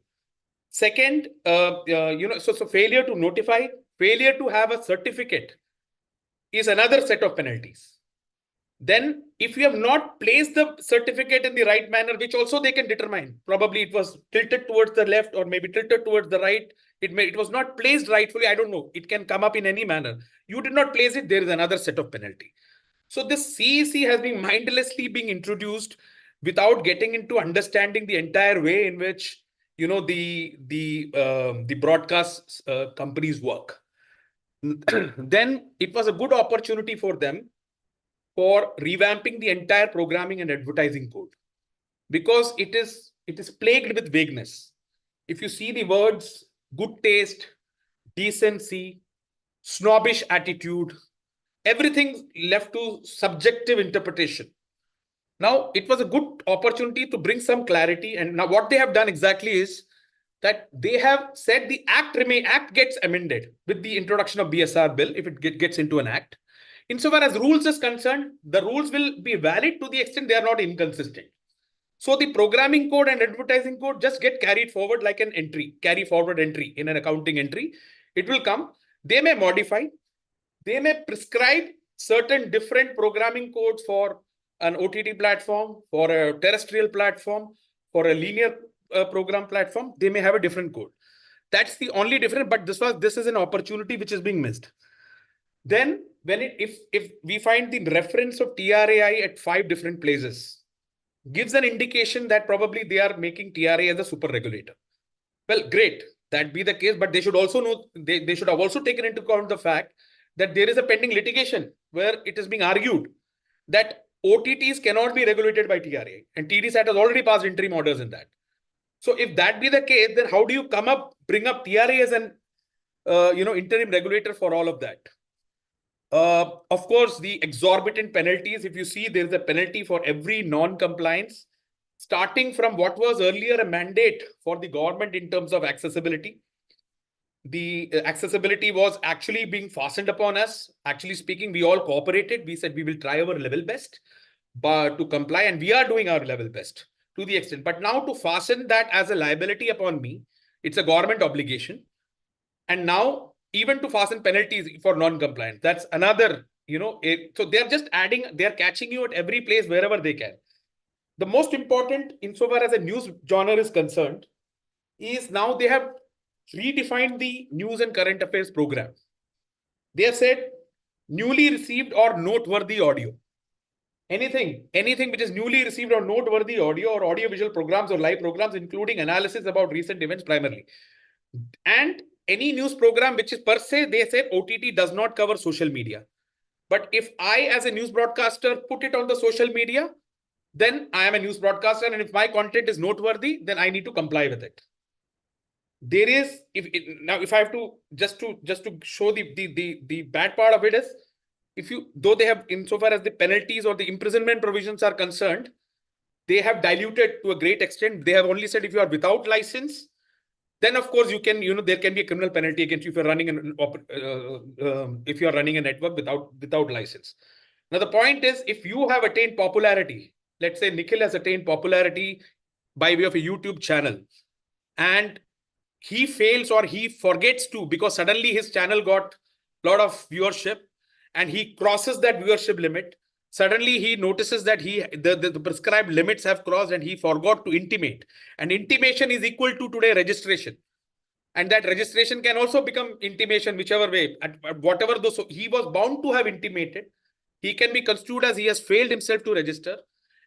Second, so failure to notify, failure to have a certificate is another set of penalties. Then if you have not placed the certificate in the right manner, which also they can determine, probably it was tilted towards the left or maybe tilted towards the right. It was not placed rightfully. I don't know. It can come up in any manner. You did not place it. There is another set of penalty. So this CEC has been mindlessly being introduced without getting into understanding the entire way in which, the broadcast companies work. Then it was a good opportunity for them for revamping the entire programming and advertising code, because it is plagued with vagueness. If you see the words good taste, decency, snobbish attitude, everything left to subjective interpretation. Now, it was a good opportunity to bring some clarity. And now what they have done exactly is that they have said the act gets amended with the introduction of BSR bill if it gets into an act. Insofar as rules is concerned, the rules will be valid to the extent they are not inconsistent. So the programming code and advertising code just get carried forward like an entry, carry forward entry in an accounting entry. It will come. They may modify. They may prescribe certain different programming codes for an OTT platform, for a terrestrial platform, for a linear program platform. They may have a different code. That's the only difference. But this is an opportunity which is being missed. Then if we find the reference of TRAI at 5 different places, gives an indication that probably they are making TRA as a super regulator. Well, great, that be the case, but they should also know, they should have also taken into account the fact that there is a pending litigation where it is being argued that OTTs cannot be regulated by TRA, and TDSAT has already passed interim orders in that. So if that be the case, then how do you bring up TRA as an interim regulator for all of that? Of course, the exorbitant penalties, if you see, there's a penalty for every non-compliance, starting from what was earlier a mandate for the government in terms of accessibility. The accessibility was actually being fastened upon us. Actually speaking, we all cooperated. We said we will try our level best but to comply, and we are doing our level best to the extent. But now to fasten that as a liability upon me, it's a government obligation. And now even to fasten penalties for non-compliance, that's another, so they're just adding, they're catching you at every place wherever they can. The most important, insofar as a news genre is concerned, is now they have redefined the news and current affairs program. They have said newly received or noteworthy audio. Anything which is newly received or noteworthy audio or audiovisual programs or live programs, including analysis about recent events primarily. And any news program which is per se, they say OTT does not cover social media. But if I, as a news broadcaster, put it on the social media, then I am a news broadcaster. And if my content is noteworthy, then I need to comply with it. There is, if I have to, just to show the bad part of it is, though they have, insofar as the penalties or the imprisonment provisions are concerned, they have diluted to a great extent. They have only said if you are without license, then of course you can, there can be a criminal penalty against you if you're running a network without license. Now the point is, if you have attained popularity, let's say Nikhil has attained popularity by way of a YouTube channel, and he fails or he forgets to, because suddenly his channel got a lot of viewership and he crosses that viewership limit. Suddenly he notices that the prescribed limits have crossed and he forgot to intimate. And intimation is equal to today registration. And that registration can also become intimation, whichever way, whatever those. So he was bound to have intimated. He can be construed as he has failed himself to register.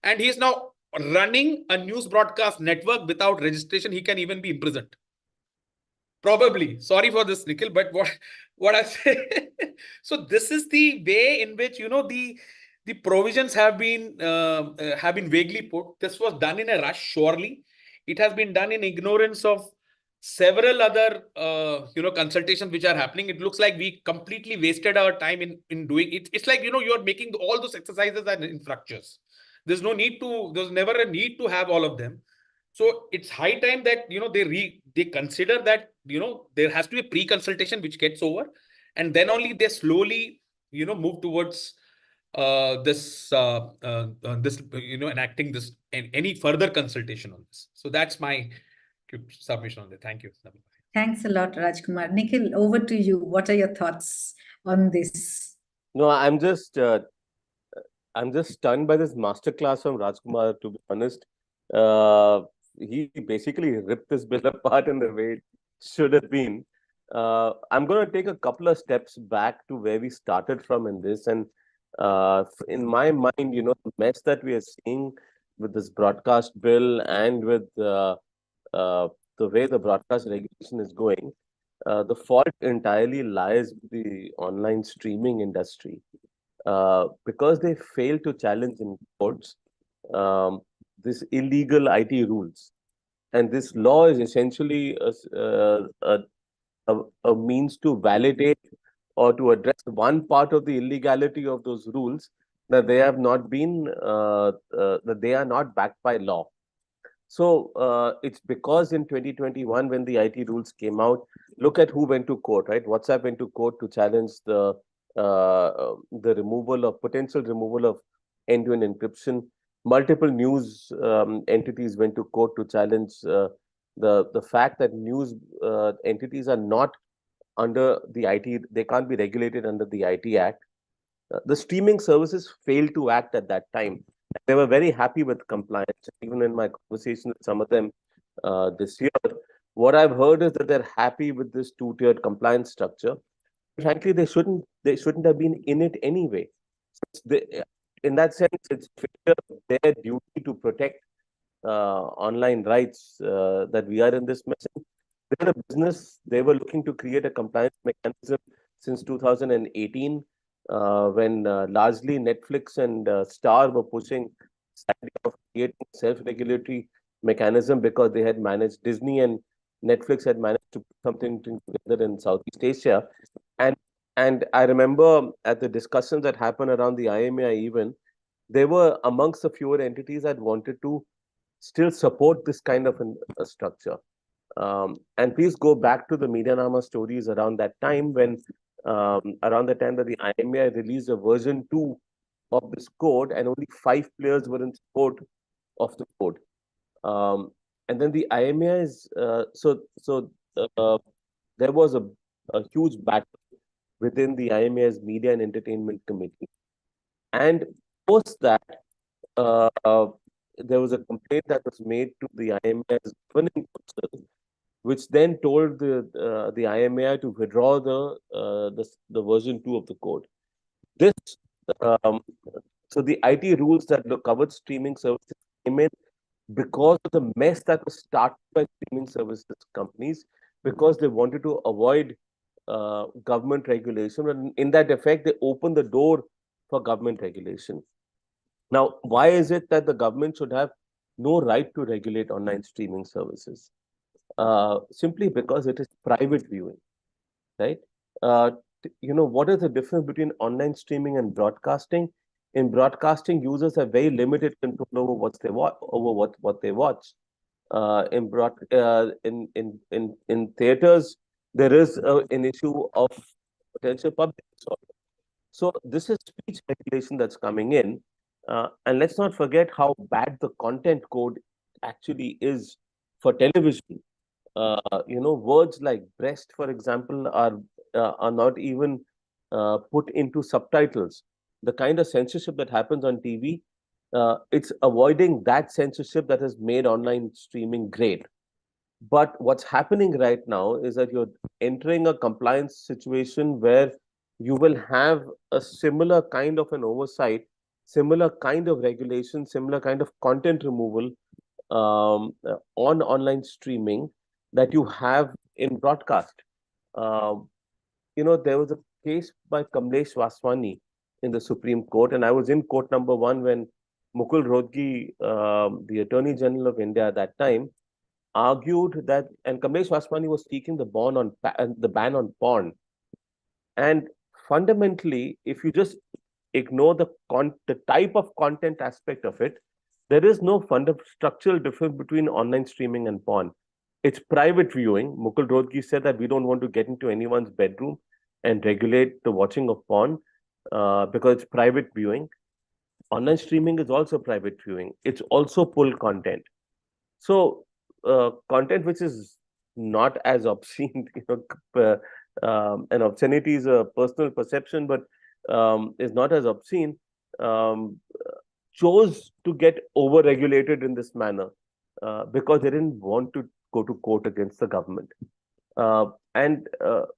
And he is now running a news broadcast network without registration. He can even be imprisoned. Probably. Sorry for this, Nikhil, but what I say. So this is the way in which, the provisions have been vaguely put. This was done in a rush, surely. It has been done in ignorance of several other, consultations which are happening. It looks like we completely wasted our time in doing it. It's like, you're making all those exercises and infrastructures. There's never a need to have all of them. So it's high time that, they consider that, there has to be a pre-consultation which gets over, and then only they slowly, move towards enacting this and any further consultation on this. So that's my submission on that. Thank you. Thanks a lot, Rajkumar. Nikhil, over to you. What are your thoughts on this? No, I'm just stunned by this masterclass from Rajkumar, to be honest. He basically ripped this bill apart in the way it should have been. I'm going to take a couple of steps back to where we started from in this. And in my mind, the mess that we are seeing with this broadcast bill and with the way the broadcast regulation is going, the fault entirely lies with the online streaming industry. Because they fail to challenge in courts this illegal IT rules. And this law is essentially a means to validate or to address one part of the illegality of those rules, that they have not been, that they are not backed by law. So it's because in 2021, when the IT rules came out, look at who went to court, right? WhatsApp went to court to challenge the potential removal of end-to-end encryption. Multiple news entities went to court to challenge the fact that news entities are not under the IT, they can't be regulated under the IT Act. The streaming services failed to act at that time. They were very happy with compliance. Even in my conversation with some of them this year, What I've heard is that they're happy with this two-tiered compliance structure. Frankly, they shouldn't have been in it anyway. In that sense, it's their duty to protect online rights that we are in this message. They're a business. They were looking to create a compliance mechanism since 2018, when largely Netflix and Star were pushing this idea of creating a self-regulatory mechanism because they had managed, Disney and Netflix had managed to put something together in Southeast Asia. And I remember at the discussions that happened around the IMAI even, they were amongst the fewer entities that wanted to still support this kind of a structure. And please go back to the Medianama stories around that time when, around the time that the IMAI released a version 2 of this code and only 5 players were in support of the code. And then the IMAI is, there was a huge battle within the IMAI's Media and Entertainment Committee. And post that, there was a complaint that was made to the IMAI's governing council, which then told the IMAI to withdraw the version 2 of the code. This so the IT rules that covered streaming services came in because of the mess that was started by streaming services companies, because they wanted to avoid government regulation, and in that effect, they opened the door for government regulation. Now, why is it that the government should have no right to regulate online streaming services? Simply because it is private viewing, right? What is the difference between online streaming and broadcasting? In broadcasting, users have very limited control over what they watch. In theaters, there is an issue of potential public disorder. So this is speech regulation that's coming in, and let's not forget how bad the content code actually is for television. Words like breast, for example, are not even put into subtitles. The kind of censorship that happens on TV, it's avoiding that censorship that has made online streaming great. But what's happening right now is that you're entering a compliance situation where you will have a similar kind of an oversight, similar kind of regulation, similar kind of content removal on online streaming that you have in broadcast. There was a case by Kamlesh Vaswani in the Supreme Court, and I was in court number 1 when Mukul Rohatgi, the Attorney General of India at that time, argued that, and Kamlesh Vaswani was seeking the ban on porn. And fundamentally, if you just ignore the type of content aspect of it, there is no structural difference between online streaming and porn. It's private viewing. Mukul Rohatgi said that we don't want to get into anyone's bedroom and regulate the watching of porn because it's private viewing. Online streaming is also private viewing. It's also pull content. So content which is not as obscene, and obscenity is a personal perception, but is not as obscene, chose to get over-regulated in this manner because they didn't want to go to court against the government. And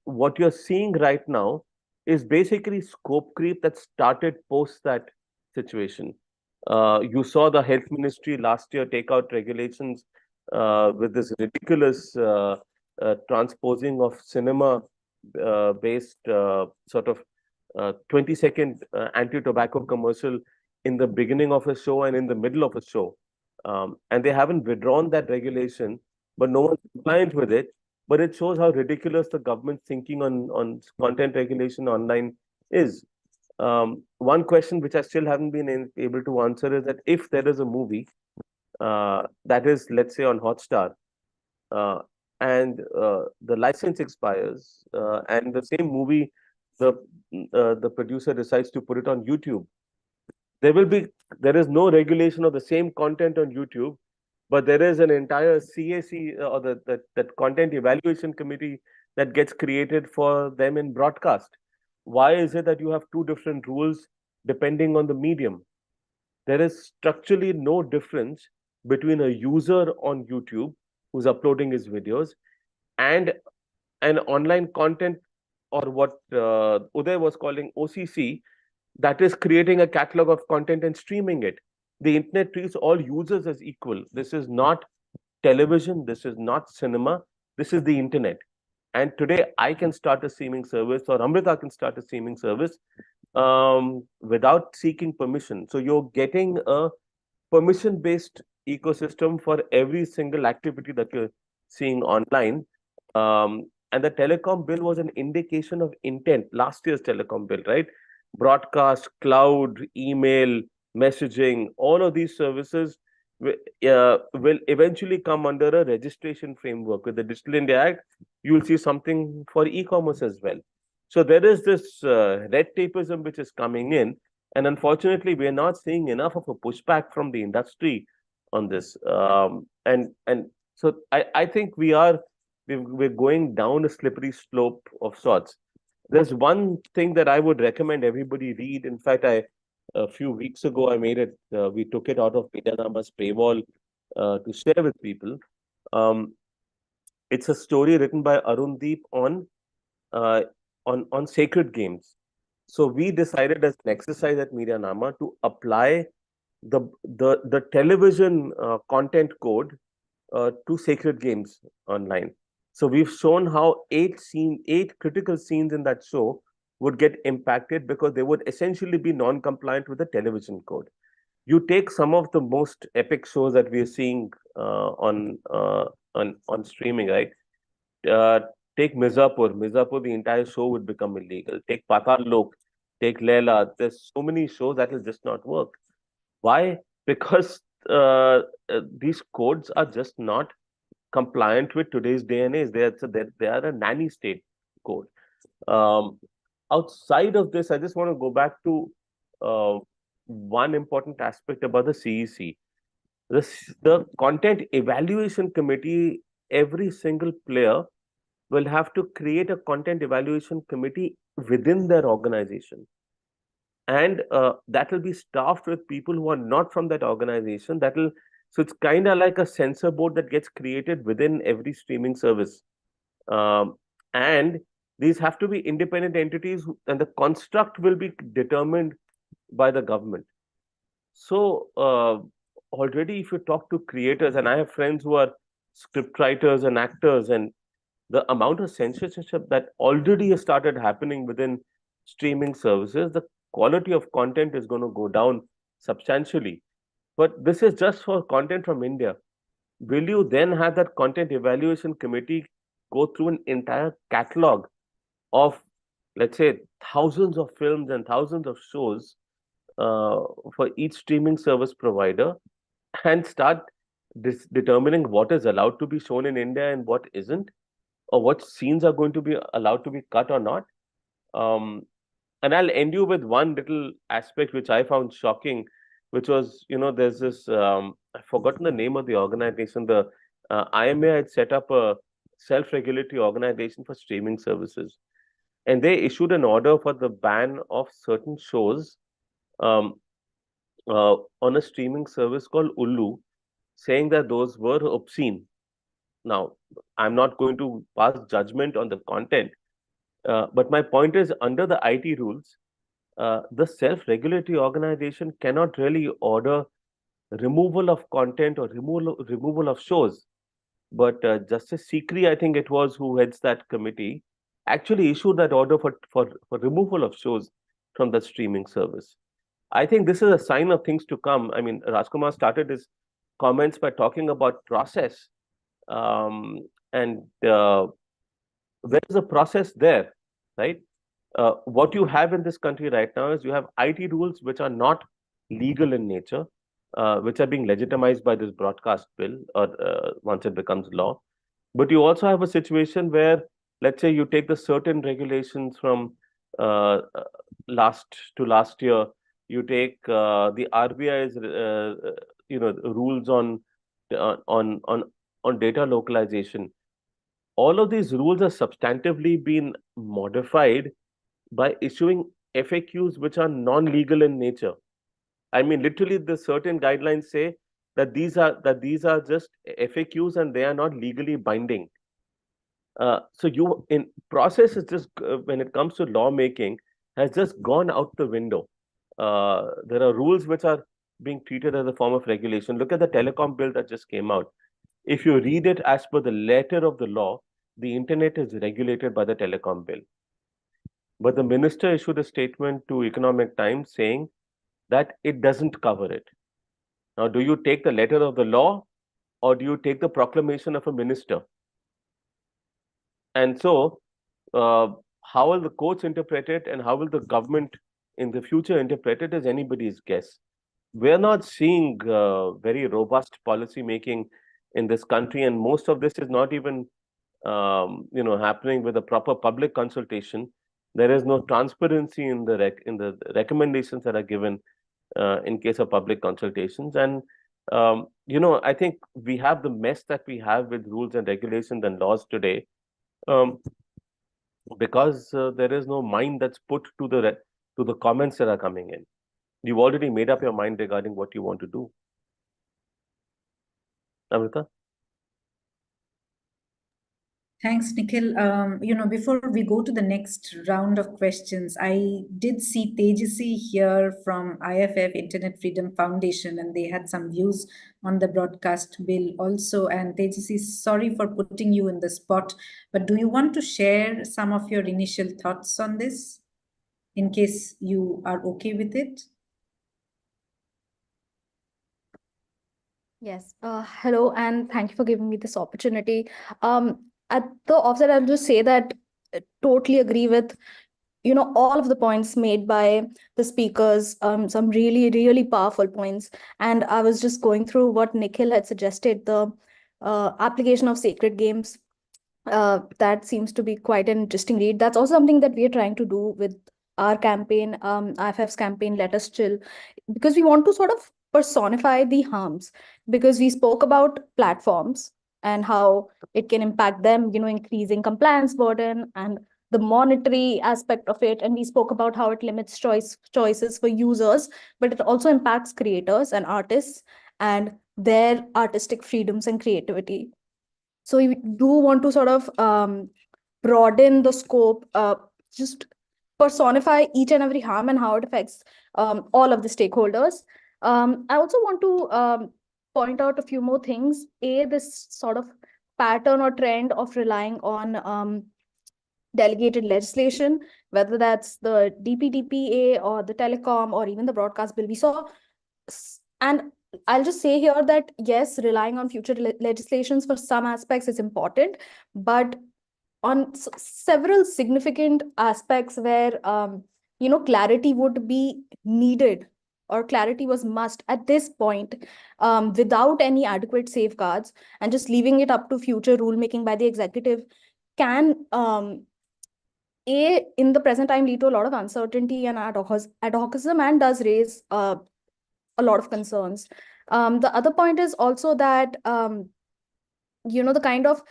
what you're seeing right now is basically scope creep that started post that situation. You saw the health ministry last year take out regulations with this ridiculous transposing of cinema based sort of 20-second anti-tobacco commercial in the beginning of a show and in the middle of a show. And they haven't withdrawn that regulation, but no one's compliant with it. But it shows how ridiculous the government's thinking on content regulation online is. One question which I still haven't been able to answer is that if there is a movie that is, let's say, on Hotstar, and the license expires, and the same movie, the producer decides to put it on YouTube, there is no regulation of the same content on YouTube, but there is an entire CAC or that content evaluation committee that gets created for them in broadcast. Why is it that you have two different rules depending on the medium? There is structurally no difference between a user on YouTube who's uploading his videos, and an online content, or what Uday was calling OCC, that is creating a catalog of content and streaming it. The internet treats all users as equal. This is not television, this is not cinema, this is the internet. And today I can start a streaming service, or Amrita can start a streaming service without seeking permission. So you're getting a permission-based ecosystem for every single activity that you're seeing online. And the telecom bill was an indication of intent, last year's telecom bill, right? Broadcast, cloud, email, messaging, all of these services will eventually come under a registration framework. With the Digital India Act, you will see something for e-commerce as well. So there is this red tapeism which is coming in, and unfortunately, we are not seeing enough of a pushback from the industry on this. And so I think we're going down a slippery slope of sorts. There's one thing that I would recommend everybody read. In fact, a few weeks ago, I made it. We took it out of Medianama's paywall to share with people. It's a story written by Arundeep on sacred games. So we decided as an exercise at Medianama to apply the television content code to sacred games online. So we've shown how 8 critical scenes in that show would get impacted because they would essentially be non-compliant with the television code. You take some of the most epic shows that we are seeing on streaming, right? Take Mirzapur, the entire show would become illegal. Take Patal Lok, take Leela. There's so many shows that will just not work. Why? Because these codes are just not compliant with today's day and age. They are a nanny state code. Outside of this, I just want to go back to one important aspect about the CEC. The Content Evaluation Committee, every single player will have to create a content evaluation committee within their organization. And that will be staffed with people who are not from that organization. So it's kind of like a censor board that gets created within every streaming service. And these have to be independent entities, and the construct will be determined by the government. So already if you talk to creators, and I have friends who are script writers and actors, and the amount of censorship that already has started happening within streaming services, the quality of content is going to go down substantially. But this is just for content from India. Will you then have that content evaluation committee go through an entire catalog of, let's say, thousands of films and thousands of shows for each streaming service provider, and start determining what is allowed to be shown in India and what isn't, or what scenes are going to be allowed to be cut or not? And I'll end you with one little aspect which I found shocking, which was, there's this, I've forgotten the name of the organization. The IMA had set up a self-regulatory organization for streaming services. And they issued an order for the ban of certain shows on a streaming service called Ullu, saying that those were obscene. Now, I'm not going to pass judgment on the content, but my point is, under the IT rules, the self-regulatory organization cannot really order removal of content or removal of shows. But Justice Sikri, I think it was, who heads that committee, actually issued that order for removal of shows from the streaming service. I think this is a sign of things to come. I mean, Rajkumar started his comments by talking about process. And where is the process there, right? What you have in this country right now is you have IT rules which are not legal in nature, which are being legitimized by this broadcast bill, or once it becomes law. But you also have a situation where, let's say, you take the certain regulations from last year, you take the RBI's rules on data localization. All of these rules are substantively been modified by issuing FAQs which are non-legal in nature. I mean, literally, the certain guidelines say that these are just FAQs and they are not legally binding. So you in process is just when it comes to lawmaking has just gone out the window. There are rules which are being treated as a form of regulation. Look at the telecom bill that just came out. If you read it as per the letter of the law, the internet is regulated by the telecom bill. But the minister issued a statement to Economic Times saying that it doesn't cover it. Now, do you take the letter of the law or do you take the proclamation of a minister? And so, how will the courts interpret it and how will the government in the future interpret it is anybody's guess. We're not seeing very robust policy making in this country, and most of this is not even happening with a proper public consultation. There is no transparency in the recommendations that are given in case of public consultations. And I think we have the mess that we have with rules and regulations and laws today because there is no mind that's put to the comments that are coming in. You've already made up your mind regarding what you want to do. Amrita? Thanks, Nikhil. Before we go to the next round of questions, I did see Tejasi here from IFF, Internet Freedom Foundation, and they had some views on the broadcast bill also. And Tejasi, sorry for putting you in the spot, but do you want to share some of your initial thoughts on this, in case you are okay with it? Yes. Hello, and thank you for giving me this opportunity. At the offset, I'll just say that I totally agree with, all of the points made by the speakers, some really, really powerful points. And I was just going through what Nikhil had suggested, the application of sacred games. That seems to be quite an interesting read. That's also something that we are trying to do with our campaign, IFF's campaign, Let Us Chill, because we want to sort of personify the harms, because we spoke about platforms and how it can impact them, increasing compliance burden and the monetary aspect of it. And we spoke about how it limits choices for users, but it also impacts creators and artists and their artistic freedoms and creativity. So we do want to sort of broaden the scope, just personify each and every harm and how it affects all of the stakeholders. I also want to point out a few more things. This sort of pattern or trend of relying on delegated legislation, whether that's the DPDPA or the telecom or even the broadcast bill we saw. And I'll just say here that, yes, relying on future legislations for some aspects is important, but on several significant aspects where, clarity would be needed or clarity was must at this point, without any adequate safeguards and just leaving it up to future rulemaking by the executive can, in the present time, lead to a lot of uncertainty and ad hocism and does raise a lot of concerns. The other point is also that, the kind of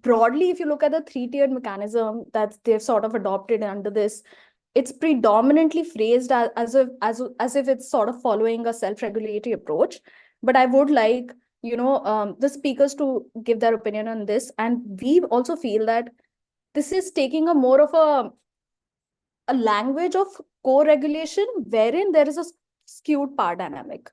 broadly, if you look at the three-tiered mechanism that they've sort of adopted under this, it's predominantly phrased as if it's sort of following a self-regulatory approach. But I would like, the speakers to give their opinion on this. And we also feel that this is taking a more of a language of co-regulation wherein there is a skewed power dynamic.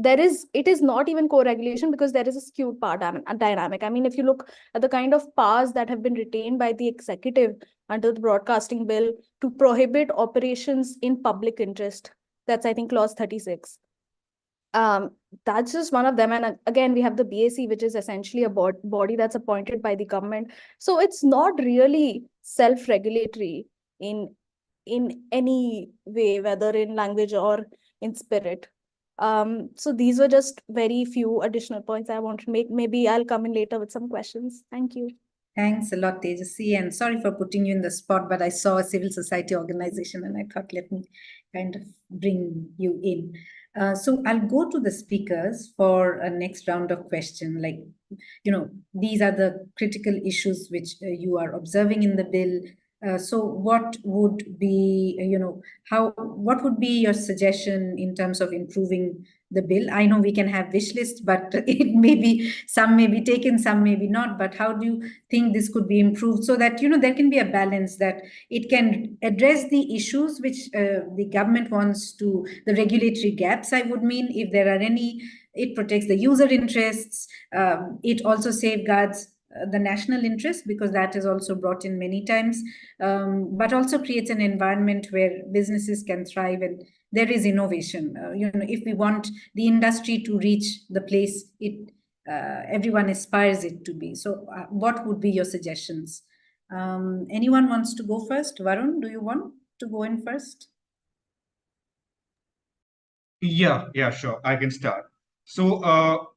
It is not even co-regulation because there is a skewed power dynamic. I mean, if you look at the kind of powers that have been retained by the executive under the broadcasting bill to prohibit operations in public interest, that's, I think, clause 36. That's just one of them. And again, we have the BAC, which is essentially a body that's appointed by the government. So it's not really self-regulatory in any way, whether in language or in spirit. So these were just very few additional points I want to make. Maybe I'll come in later with some questions. Thank you. Thanks a lot, Tejasi, and sorry for putting you in the spot, but I saw a civil society organization and I thought, let me kind of bring you in. So I'll go to the speakers for a next round of question. Like, these are the critical issues which you are observing in the bill. So what would be, what would be your suggestion in terms of improving the bill? I know we can have wish lists, but it may be, some may be taken, some may be not. But how do you think this could be improved so that, there can be a balance, that it can address the issues which the government wants to, the regulatory gaps, I would mean, if there are any, it protects the user interests. It also safeguards the national interest, because that is also brought in many times, but also creates an environment where businesses can thrive and there is innovation. If we want the industry to reach the place everyone aspires it to be. So what would be your suggestions? Anyone wants to go first? Varun, do you want to go in first? Yeah, sure. I can start. So,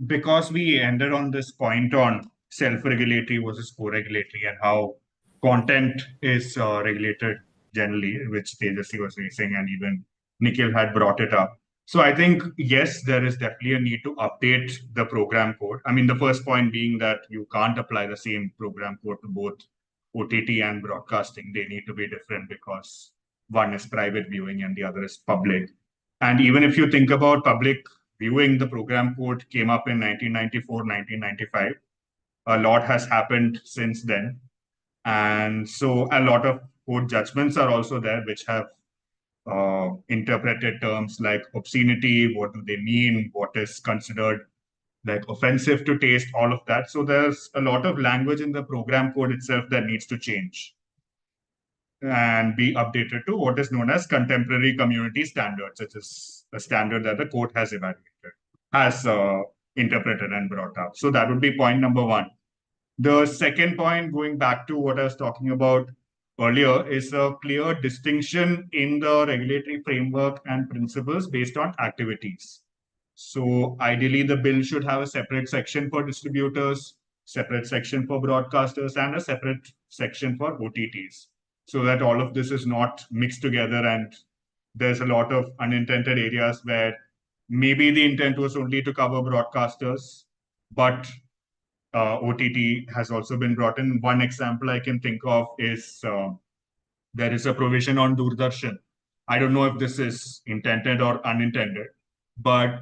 because we ended on this point on self-regulatory versus co-regulatory and how content is regulated generally, which Tejasvi was raising and even Nikhil had brought it up. So I think, yes, there is definitely a need to update the program code. I mean, the first point being that you can't apply the same program code to both OTT and broadcasting. They need to be different because one is private viewing and the other is public. And even if you think about public viewing, the program code came up in 1994, 1995. A lot has happened since then. And so a lot of court judgments are also there, which have interpreted terms like obscenity, what do they mean, what is considered like offensive to taste, all of that. So there's a lot of language in the program code itself that needs to change and be updated to what is known as contemporary community standards, which is a standard that the court has evaluated, has interpreted and brought up. So that would be point number one. The second point, going back to what I was talking about earlier, is a clear distinction in the regulatory framework and principles based on activities. So ideally, the bill should have a separate section for distributors, separate section for broadcasters, and a separate section for OTTs, so that all of this is not mixed together. And there's a lot of unintended areas where maybe the intent was only to cover broadcasters, but OTT has also been brought in. One example I can think of is there is a provision on Doordarshan. I don't know if this is intended or unintended, but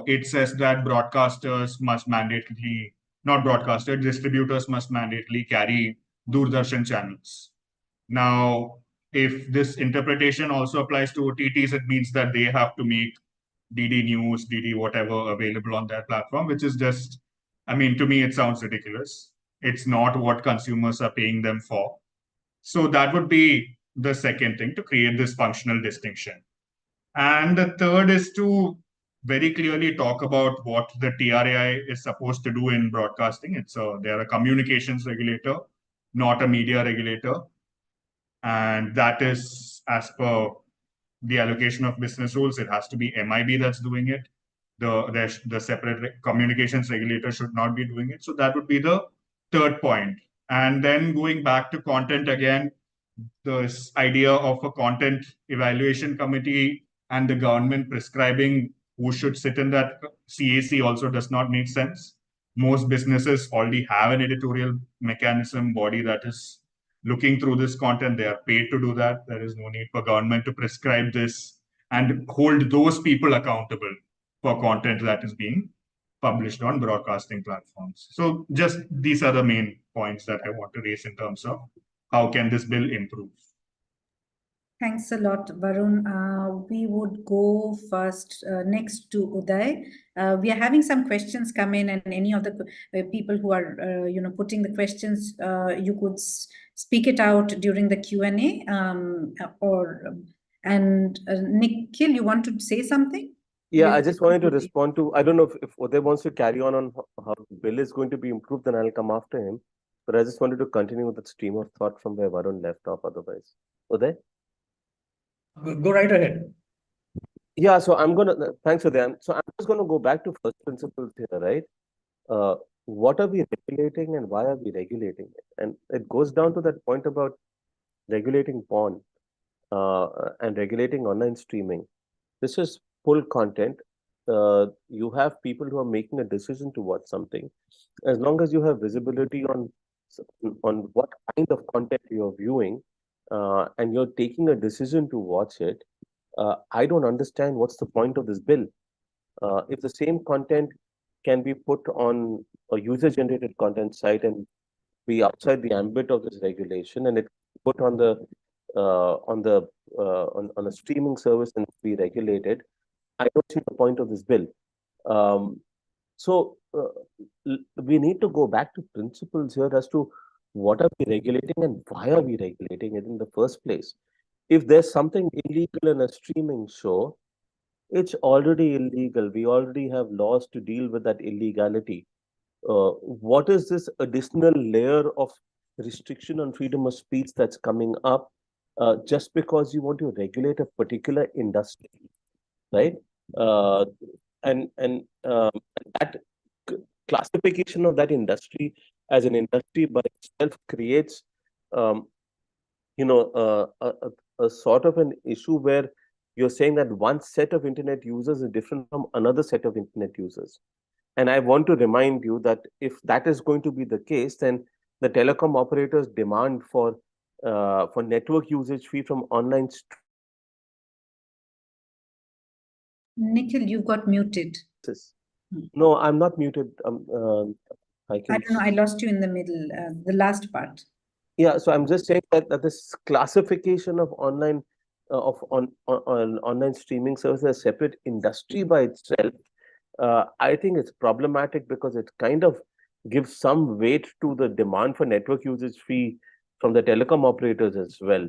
it says that broadcasters must mandatorily, not broadcasters, distributors must mandatorily carry Doordarshan channels. Now, if this interpretation also applies to OTTs, it means that they have to make DD News, DD whatever available on their platform, which is just, I mean, to me, it sounds ridiculous. It's not what consumers are paying them for. So that would be the second thing, to create this functional distinction. And the third is to very clearly talk about what the TRAI is supposed to do in broadcasting. They're a communications regulator, not a media regulator. And that is as per the allocation of business rules. It has to be MIB that's doing it. The separate communications regulator should not be doing it. So that would be the third point. And then going back to content again, this idea of a content evaluation committee and the government prescribing who should sit in that CAC also does not make sense. Most businesses already have an editorial mechanism body that is looking through this content. They are paid to do that. There is no need for government to prescribe this and hold those people accountable for content that is being published on broadcasting platforms. So just these are the main points that I want to raise in terms of how can this bill improve. Thanks a lot, Varun. We would go first next to Uday. We are having some questions come in, and any of the people who are, putting the questions, you could speak it out during the Q&A. Nikhil, you want to say something? Yeah, I just wanted to respond to, I don't know if Uday wants to carry on how the bill is going to be improved, then I'll come after him. But I just wanted to continue with the stream of thought from where Varun left off otherwise. Uday? Go right ahead. Yeah, so thanks Uday. So I'm just going to go back to first principles here, right? What are we regulating and why are we regulating it? And it goes down to that point about regulating porn and regulating online streaming. This is full content. You have people who are making a decision to watch something. As long as you have visibility on what kind of content you're viewing, and you're taking a decision to watch it, I don't understand what's the point of this bill. If the same content can be put on a user-generated content site and be outside the ambit of this regulation, and it put on the on a streaming service and be regulated, I don't see the point of this bill. So we need to go back to principles here as to what are we regulating and why are we regulating it in the first place. If there's something illegal in a streaming show, it's already illegal. We already have laws to deal with that illegality. What is this additional layer of restriction on freedom of speech that's coming up just because you want to regulate a particular industry, right? Uh, and that classification of that industry as an industry by itself creates, um, a sort of an issue where you're saying that one set of internet users is different from another set of internet users. And I want to remind you that if that is going to be the case, then the telecom operators demand for network usage fee from online. Nikhil, you got muted. No, I'm not muted. I I can. don't know. I lost you in the middle, the last part. Yeah, so I'm just saying that this classification of online on online streaming services as a separate industry by itself, I think it's problematic because it kind of gives some weight to the demand for network usage fee from the telecom operators as well.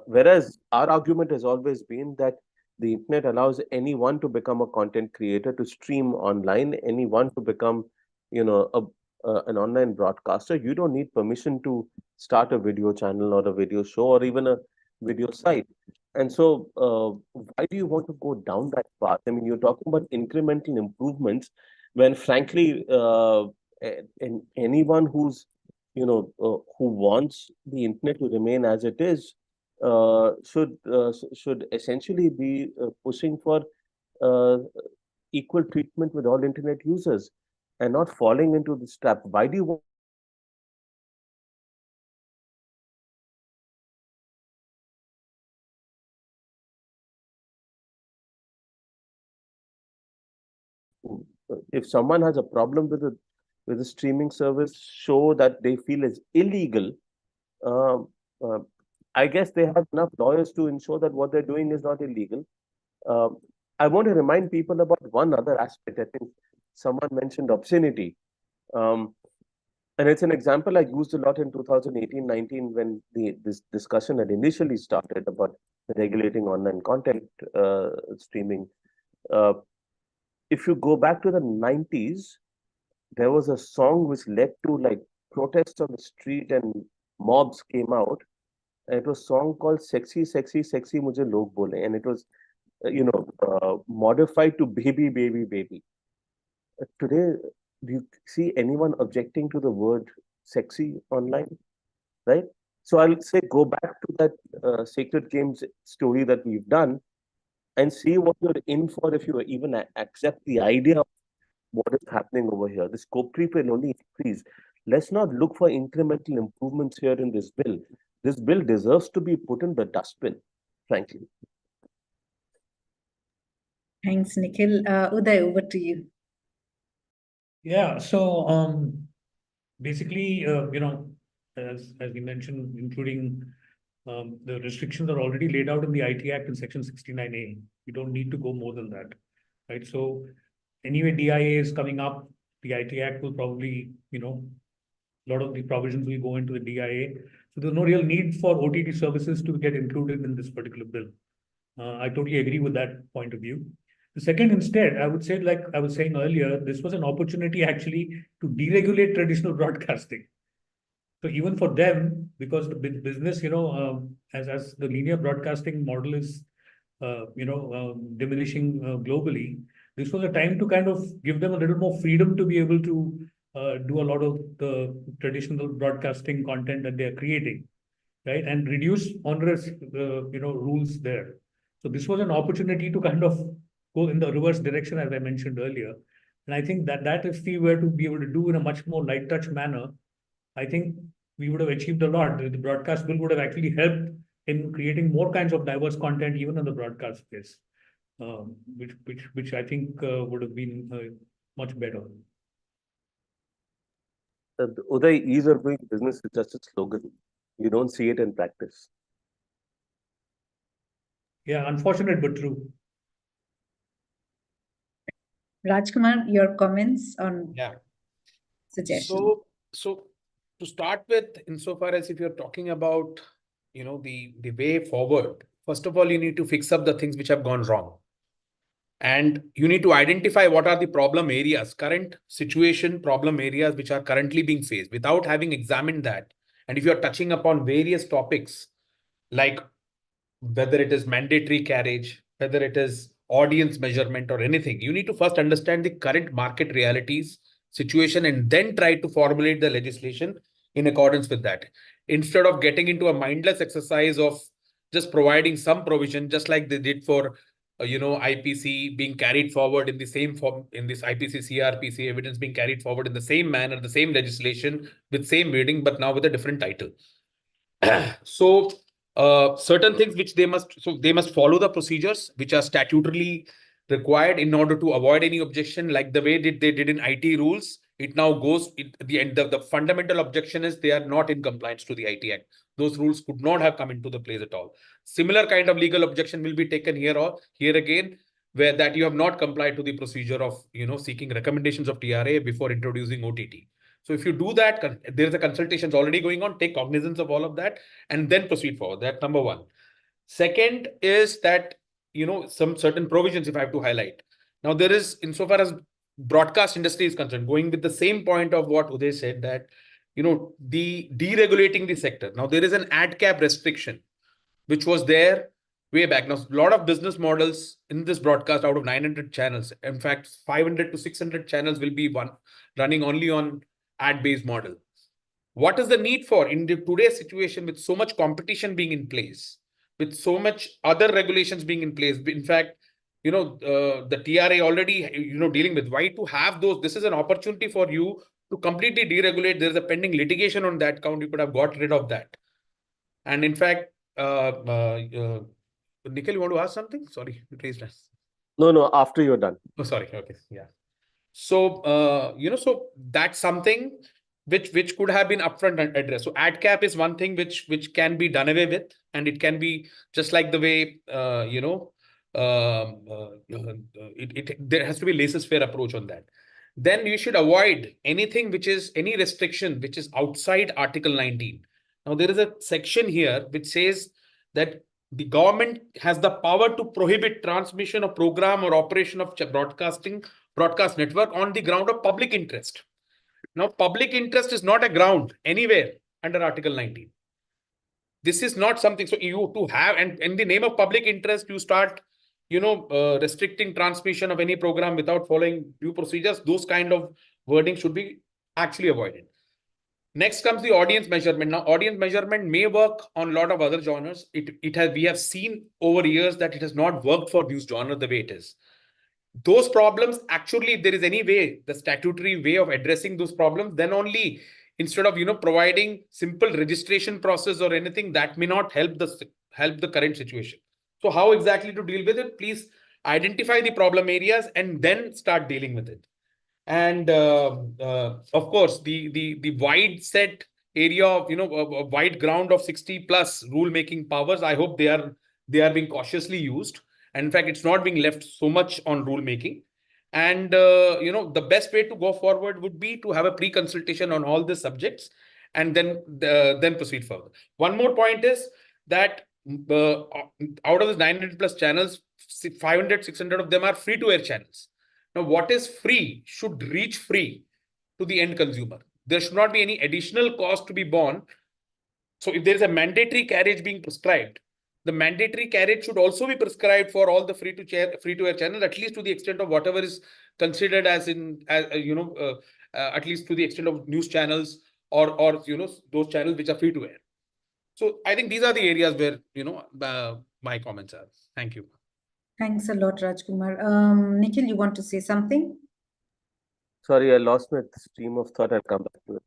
Whereas our argument has always been that the internet allows anyone to become a content creator, to stream online, anyone to become, an online broadcaster. You don't need permission to start a video channel or a video show or even a video site. And so, why do you want to go down that path? I mean, you're talking about incremental improvements when, frankly, and anyone who's, who wants the internet to remain as it is, should essentially be pushing for uh, equal treatment with all internet users and not falling into this trap. Why do you want if someone has a problem with a streaming service show that they feel is illegal, um, uh, I guess they have enough lawyers to ensure that what they're doing is not illegal. Um, I want to remind people about one other aspect. I think someone mentioned obscenity. And it's an example I used a lot in 2018-19 when this discussion had initially started about regulating online content streaming. Uh, if you go back to the 90s, there was a song which led to like protests on the street and mobs came out. And it was a song called Sexy, Sexy, Sexy Mujhe Log Bole. And it was, modified to Baby, Baby, Baby. Today, do you see anyone objecting to the word sexy online? Right? So I'll say go back to that Sacred Games story that we've done and see what you're in for if you even accept the idea of what is happening over here. The scope creep will only increase. Let's not look for incremental improvements here in this bill. This bill deserves to be put in the dustbin, frankly. Thanks, Nikhil. Uday, over to you. Yeah, so basically, as we mentioned, including the restrictions are already laid out in the IT Act in Section 69A. We don't need to go more than that, right? So anyway, DIA is coming up. The IT Act will probably, a lot of the provisions will go into the DIA. So there's no real need for OTT services to get included in this particular bill. I totally agree with that point of view. The second, instead, I would say, like I was saying earlier, this was an opportunity actually to deregulate traditional broadcasting. So even for them, because the business, as the linear broadcasting model is, diminishing globally, this was a time to kind of give them a little more freedom to be able to do a lot of the traditional broadcasting content that they are creating, right, and reduce onerous, rules there. So this was an opportunity to kind of go in the reverse direction, as I mentioned earlier. And I think that if we were to be able to do in a much more light touch manner, I think we would have achieved a lot. The broadcast bill would have actually helped in creating more kinds of diverse content, even in the broadcast space. which I think would have been much better. Uday, ease of doing business is just a slogan. You don't see it in practice. Yeah, unfortunate but true. Rajkumar, your comments on Yeah. suggestion. So to start with, insofar as if you're talking about, the way forward, first of all, you need to fix up the things which have gone wrong. And you need to identify what are the problem areas, current situation, problem areas which are currently being faced without having examined that. And if you're touching upon various topics, like whether it is mandatory carriage, whether it is audience measurement or anything, you need to first understand the current market realities, situation, and then try to formulate the legislation in accordance with that. Instead of getting into a mindless exercise of just providing some provision, just like they did for IPC being carried forward in the same form, in this IPC CRPC evidence being carried forward in the same manner, the same legislation with same wording, but now with a different title. So certain things which they must follow the procedures which are statutorily required in order to avoid any objection, like the way they did in IT rules. It now goes at the end. The fundamental objection is they are not in compliance to the IT Act. Those rules could not have come into the place at all. Similar kind of legal objection will be taken here or here again, where that you have not complied to the procedure of seeking recommendations of TRA before introducing OTT. So if you do that, there's a consultations already going on, take cognizance of all of that and then proceed forward. That's number one. Second is that, some certain provisions, if I have to highlight. Now there is, insofar as broadcast industry is concerned, going with the same point of what Uday said, that, the deregulating the sector. Now there is an ad cap restriction, which was there way back. Now, a lot of business models in this broadcast, out of 900 channels, in fact, 500 to 600 channels will be running only on ad-based model. What is the need for in today's situation with so much competition being in place, with so much other regulations being in place? In fact, the TRA already, dealing with why to have those. This is an opportunity for you to completely deregulate. There is a pending litigation on that count. You could have got rid of that. And in fact, Nikhil, you want to ask something? Sorry, you raised us. No, after you're done. Oh, sorry. Okay. Yeah. So, so that's something which could have been upfront addressed. So ad cap is one thing which can be done away with, and it can be just like the way, there has to be laissez-faire approach on that. Then you should avoid anything which is any restriction which is outside Article 19. Now, there is a section here which says that the government has the power to prohibit transmission of program or operation of broadcast network on the ground of public interest. Now, public interest is not a ground anywhere under Article 19. This is not something. So you to have, and in the name of public interest, you start, restricting transmission of any program without following due procedures. Those kind of wording should be actually avoided. Next comes the audience measurement. Now, audience measurement may work on a lot of other genres. We have seen over years that it has not worked for news genre the way it is. Those problems, actually, if there is any way, the statutory way of addressing those problems, then only, instead of providing simple registration process or anything, that may not help the current situation. So how exactly to deal with it? Please identify the problem areas and then start dealing with it. And of course, the wide set area of a wide ground of 60 plus rule making powers, I hope they are being cautiously used. And in fact, it's not being left so much on rule making. And the best way to go forward would be to have a pre-consultation on all the subjects and then proceed further. One more point is that out of the 900 plus channels, 500, 600 of them are free-to-air channels. Now, what is free should reach free to the end consumer. There should not be any additional cost to be borne. So if there is a mandatory carriage being prescribed, the mandatory carriage should also be prescribed for all the free-to-air channels, at least to the extent of whatever is considered as at least to the extent of news channels or those channels which are free-to-air. So I think these are the areas where my comments are. Thank you. Thanks a lot, Rajkumar. Nikhil, you want to say something? Sorry, I lost my stream of thought. I'll come back to it.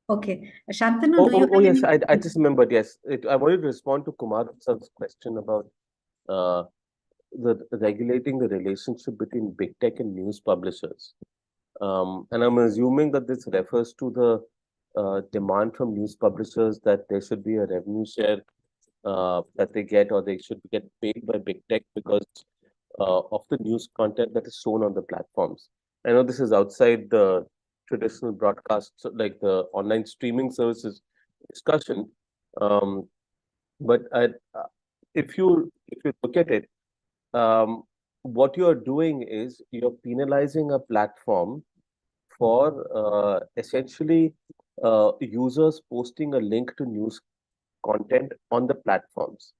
Okay. Shantanu, do you have yes, any... I just remembered. Yes, I wanted to respond to Kumar Sir's question about regulating the relationship between big tech and news publishers. And I'm assuming that this refers to the demand from news publishers that there should be a revenue share that they get, or they should get paid by big tech because of the news content that is shown on the platforms. I know this is outside the traditional broadcast, like the online streaming services discussion. But if you look at it, what you're doing is you're penalizing a platform for essentially users posting a link to news content on the platforms.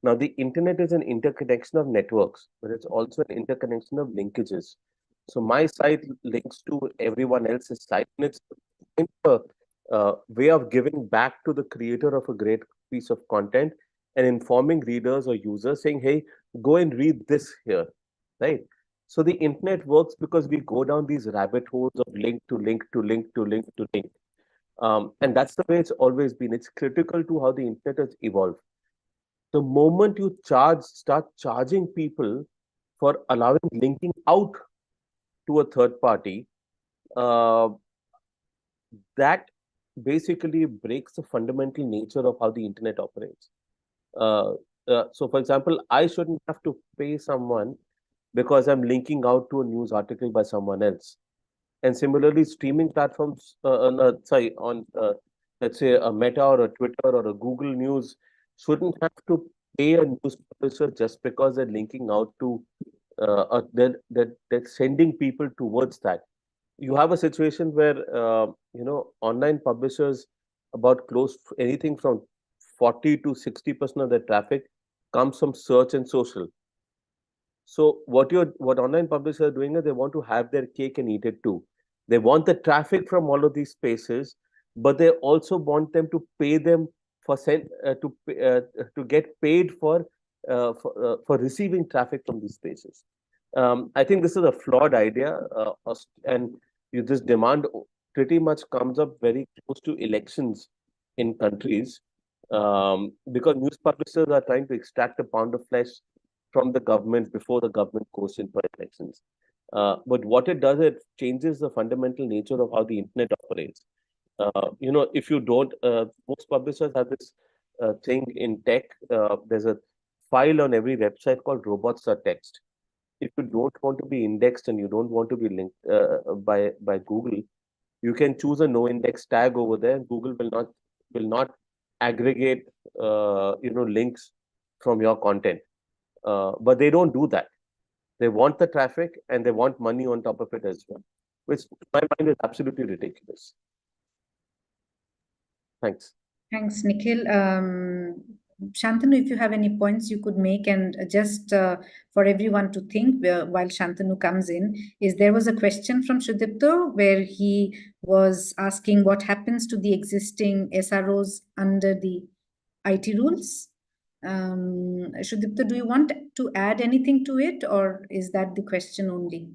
Now, the internet is an interconnection of networks, but it's also an interconnection of linkages. So my site links to everyone else's site, and it's a way of giving back to the creator of a great piece of content and informing readers or users saying, hey, go and read this here, right? So the internet works because we go down these rabbit holes of link to link to link to link to link. And that's the way it's always been. It's critical to how the internet has evolved. The moment you start charging people for allowing linking out to a third party, that basically breaks the fundamental nature of how the internet operates. So, for example, I shouldn't have to pay someone because I'm linking out to a news article by someone else. And similarly, streaming platforms, let's say a Meta or a Twitter or a Google News shouldn't have to pay a news publisher just because they're linking out to, they're sending people towards that. You have a situation where, online publishers, about anything from 40 to 60% of their traffic comes from search and social. So what online publishers are doing is they want to have their cake and eat it too. They want the traffic from all of these spaces, but they also want them to pay them to get paid for receiving traffic from these spaces. I think this is a flawed idea, and this demand pretty much comes up very close to elections in countries, because news publishers are trying to extract a pound of flesh from the government before the government goes in for elections. But what it does, it changes the fundamental nature of how the internet operates. If you don't, most publishers have this thing in tech. There's a file on every website called robots.txt. If you don't want to be indexed and you don't want to be linked by Google, you can choose a no index tag over there. Google will not aggregate links from your content. But they don't do that. They want the traffic and they want money on top of it as well, which to my mind is absolutely ridiculous. Thanks. Thanks, Nikhil. Shantanu, if you have any points you could make, and just for everyone to think while Shantanu comes in, there was a question from Sudipto where he was asking what happens to the existing SROs under the IT rules. Sudipto, do you want to add anything to it, or is that the question only?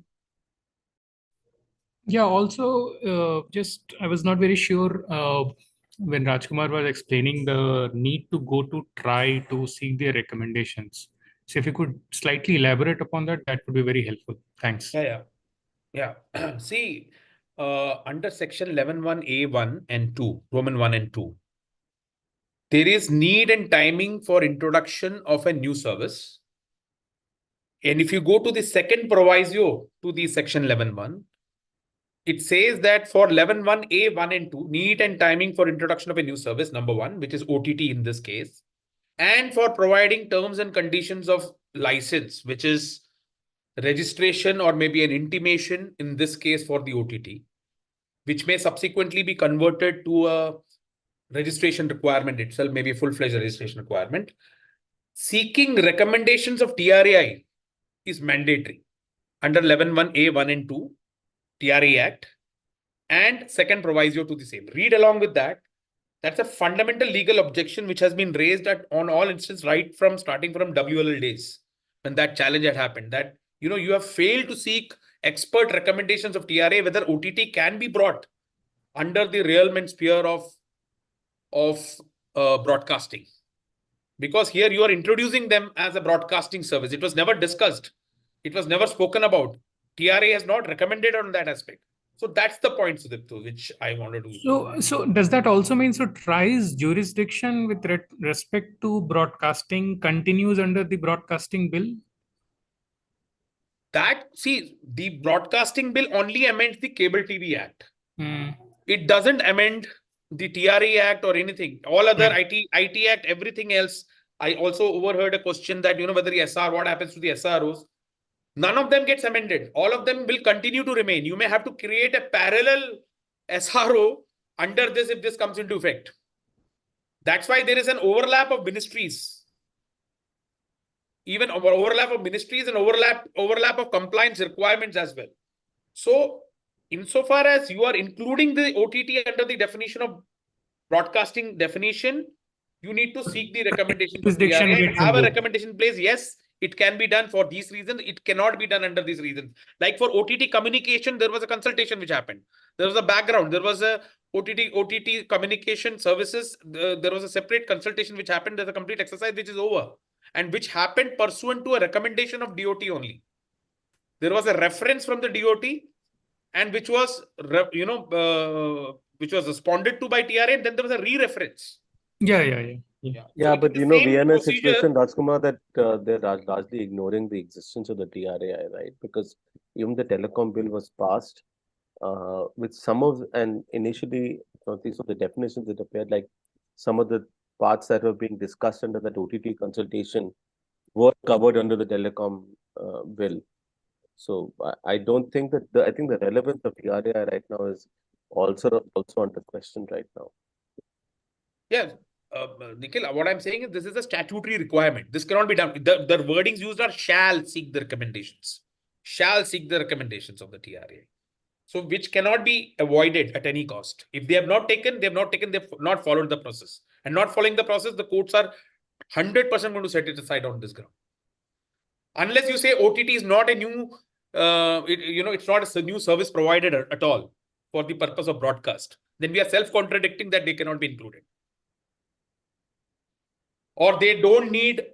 Yeah, also, I was not very sure when Rajkumar was explaining the need to go to try to seek their recommendations. So if you could slightly elaborate upon that, that would be very helpful. Thanks. Yeah. See, under section 11(1)(a)(1) and 2, Roman 1 and 2, there is need and timing for introduction of a new service. And if you go to the second proviso to the section 11(1), it says that for 11(1)(a)(1) and 2, need and timing for introduction of a new service, number 1, which is OTT in this case, and for providing terms and conditions of license, which is registration or maybe an intimation in this case for the OTT, which may subsequently be converted to a registration requirement itself, maybe a full-fledged registration requirement. Seeking recommendations of TRAI is mandatory under 11(1)(a)(1) and 2, TRA Act, and second proviso to the same. Read along with that. That's a fundamental legal objection which has been raised on all instances, right from starting from WLL days, when that challenge had happened, that you have failed to seek expert recommendations of TRA whether OTT can be brought under the realm and sphere of broadcasting. Because here you are introducing them as a broadcasting service. It was never discussed. It was never spoken about. TRA has not recommended on that aspect. So that's the point, Sudipto, which I wanted to. So does that also mean so TRAI's jurisdiction with respect to broadcasting continues under the broadcasting bill? See, the broadcasting bill only amends the Cable TV Act. Hmm. It doesn't amend the TRA Act or anything. All other IT Act, everything else. I also overheard a question that, whether the SR, what happens to the SROs? None of them gets amended. All of them will continue to remain. You may have to create a parallel SRO under this if this comes into effect. That's why there is an overlap of ministries. Even overlap of ministries and overlap of compliance requirements as well. So, insofar as you are including the OTT under the definition of broadcasting definition, you need to seek the recommendation from TRA and have a recommendation in place. Yes, it can be done for these reasons. It cannot be done under these reasons. Like for OTT communication, there was a consultation which happened. There was a background. There was a OTT communication services. There was a separate consultation which happened. There's a complete exercise which is over and which happened pursuant to a recommendation of DOT only. There was a reference from the DOT and which was, which was responded to by TRA, and then there was a re-reference. Yeah. Yeah, but we are in a situation, Rajkumar, that they're largely ignoring the existence of the TRAI, right? Because even the telecom bill was passed with some of, and initially, these are the definitions that appeared, like some of the parts that were being discussed under that OTT consultation were covered under the telecom bill. So I don't think that I think the relevance of TRAI right now is also under question right now. Yeah, Nikhil, what I'm saying is this is a statutory requirement. This cannot be done. The wordings used are shall seek the recommendations. Shall seek the recommendations of the TRA. So which cannot be avoided at any cost. If they have not taken, they've not followed the process. And not following the process, the courts are 100% going to set it aside on this ground. Unless you say OTT is not a new, it's not a new service provided at all for the purpose of broadcast, then we are self-contradicting that they cannot be included. Or they don't need,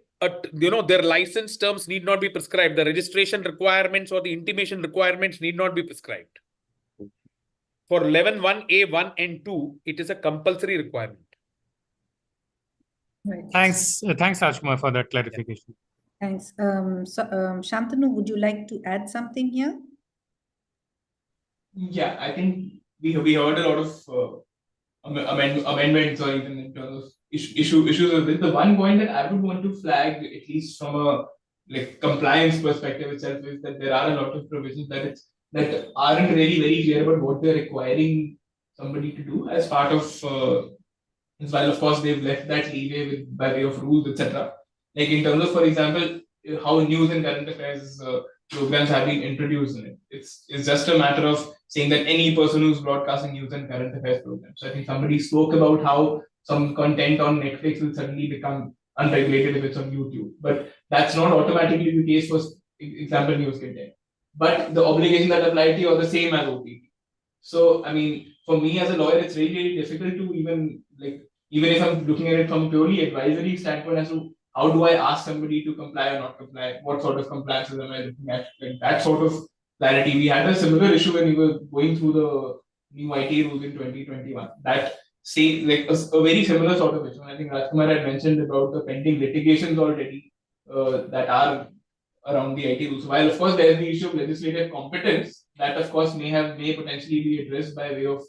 their license terms need not be prescribed. The registration requirements or the intimation requirements need not be prescribed. For 11(1)(a)(1) and 2, it is a compulsory requirement. Right. Thanks, Rajkumar, for that clarification. Thanks. Shantanu, would you like to add something here? Yeah, I think we heard a lot of amendments or even in terms of issues with this. The one point that I would want to flag, at least from a compliance perspective itself, is that there are a lot of provisions that aren't really very clear about what they're requiring somebody to do as part of. While of course they've left that leeway by way of rules, etc. Like in terms of, for example, how news and current affairs programs have been introduced in it. It's just a matter of saying that any person who's broadcasting news and current affairs programs. So I think somebody spoke about how some content on Netflix will suddenly become unregulated if it's on YouTube. But that's not automatically the case for example news content. But the obligations that apply to you are the same as OTT. So I mean, for me as a lawyer, it's really difficult to even if I'm looking at it from a purely advisory standpoint as to how do I ask somebody to comply or not comply, what sort of compliances am I looking at, that sort of clarity. We had a similar issue when we were going through the new IT rules in 2021. That a very similar sort of issue. And I think Rajkumar had mentioned about the pending litigations already that are around the IT rules. While of course there is the issue of legislative competence, that of course may potentially be addressed by way of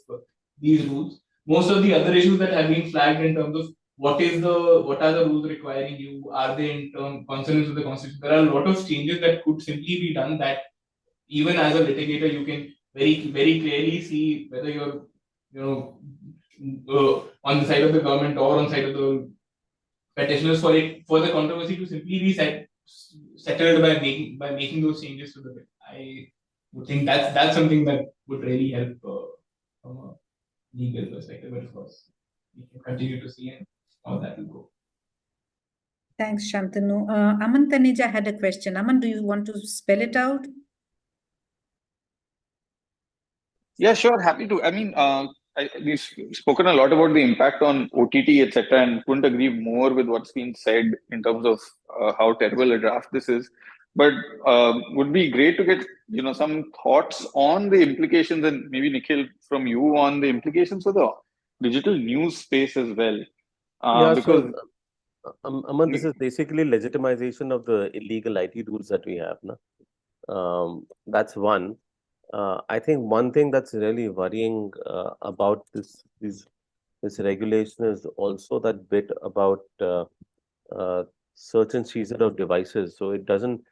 these rules. Most of the other issues that have been flagged in terms of what are the rules requiring you, are they in consonance with the Constitution? There are a lot of changes that could simply be done that even as a litigator you can very, very clearly see whether you're on the side of the government or on the side of the petitioners for the controversy to simply be settled by making those changes to the bill. I would think that's something that would really help from a legal perspective, but of course we can continue to see how that will go. Thanks, Shantanu. Aman Taneja had a question. Aman, do you want to spell it out? Yeah, sure. Happy to. I mean, we've spoken a lot about the impact on OTT, etc., and couldn't agree more with what's been said in terms of how terrible a draft this is. But would be great to get some thoughts on the implications, and maybe Nikhil from you on the implications for the digital news space as well. Yeah, Because Aman, this is basically legitimization of the illegal IT rules that we have. No? That's one. I think one thing that's really worrying about this regulation is also that bit about search and seizure of devices. So it doesn't